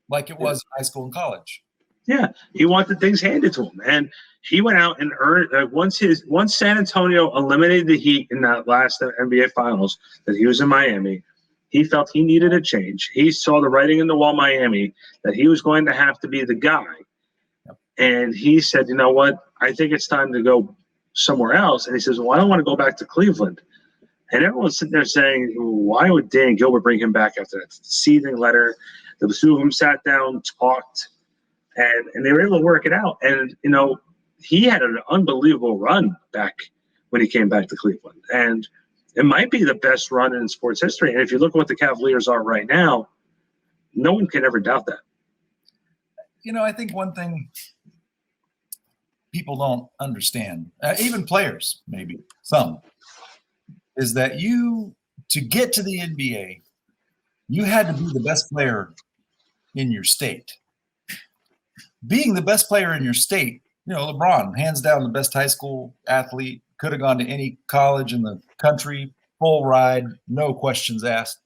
Like it was in high school and college. Yeah, he wanted things handed to him. And he went out and earned, once San Antonio eliminated the Heat in that last NBA Finals that he was in Miami, he felt he needed a change. He saw the writing in the wall, Miami, that he was going to have to be the guy. Yep. And he said, you know what, I think it's time to go somewhere else. And he says, well, I don't want to go back to Cleveland. And everyone's sitting there saying, why would Dan Gilbert bring him back after that seething letter? The two of them sat down, talked, and they were able to work it out. And, he had an unbelievable run back when he came back to Cleveland. And it might be the best run in sports history. And if you look at what the Cavaliers are right now, no one can ever doubt that. I think one thing people don't understand, even players, maybe some, is that to get to the NBA, you had to be the best player in your state. Being the best player in your state, LeBron, hands down the best high school athlete, could have gone to any college in the country, full ride, no questions asked.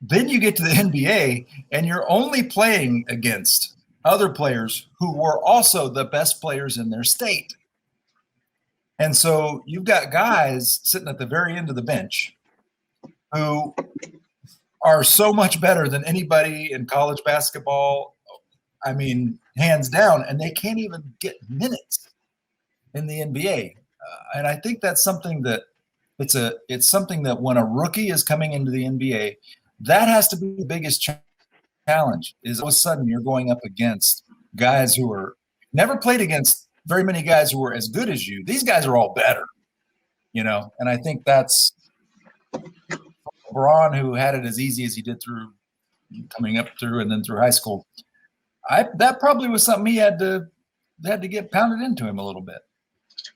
Then you get to the NBA and you're only playing against other players who were also the best players in their state. And so you've got guys sitting at the very end of the bench who are so much better than anybody in college basketball. I mean, hands down, and they can't even get minutes in the NBA. And I think that's something that it's something that when a rookie is coming into the NBA, that has to be the biggest challenge. Is all of a sudden you're going up against guys who are never played against very many guys who are as good as you. These guys are all better, And I think that's LeBron, who had it as easy as he did through coming up through and then through high school. That probably was something he had to get pounded into him a little bit.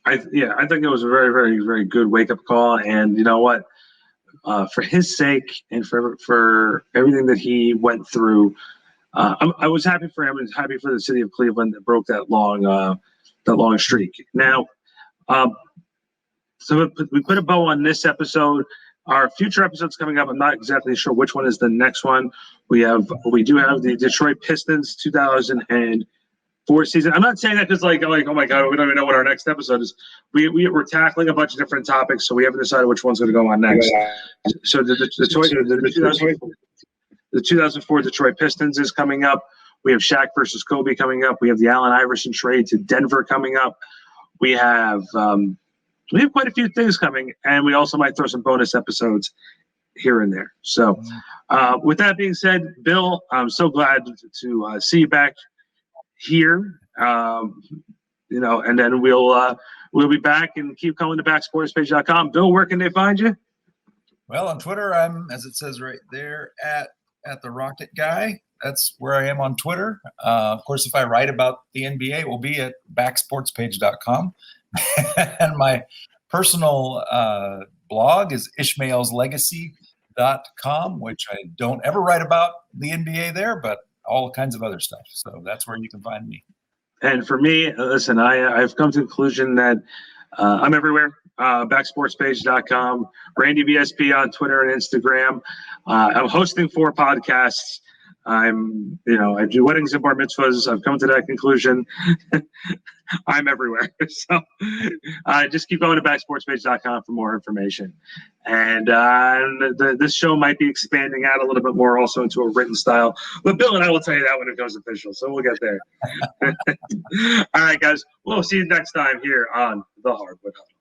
I think it was a very, very, very good wake-up call. And you know what? For his sake and for everything that he went through, I was happy for him and happy for the city of Cleveland that broke that long streak. Now, so we put a bow on this episode. Our future episodes coming up, I'm not exactly sure which one is the next one. We do have the Detroit Pistons 2004 season. I'm not saying that because like, oh my God, we don't even know what our next episode is. We're tackling a bunch of different topics, so we haven't decided which one's going to go on next. So the 2004 Detroit Pistons is coming up. We have Shaq versus Kobe coming up. We have the Allen Iverson trade to Denver coming up. We have quite a few things coming, and we also might throw some bonus episodes here and there. So with that being said, Bill, I'm so glad to see you back here. And then we'll be back and keep coming to backsportspage.com. Bill, where can they find you? Well, on Twitter, I'm, as it says right there, at the Rocket Guy. That's where I am on Twitter. Of course, if I write about the NBA, it will be at backsportspage.com. And my personal blog is ishmaelslegacy.com, which I don't ever write about the NBA there, but all kinds of other stuff. So that's where you can find me. And for me, listen, I've come to the conclusion that I'm everywhere. Backsportspage.com, Randy BSP on Twitter and Instagram. I'm hosting 4 podcasts. I do weddings and bar mitzvahs. I've come to that conclusion. I'm everywhere. So just keep going to backsportspage.com for more information. And this show might be expanding out a little bit more also into a written style. But Bill and I will tell you that when it goes official. So we'll get there. All right, guys. We'll see you next time here on the Hardwood Huddle.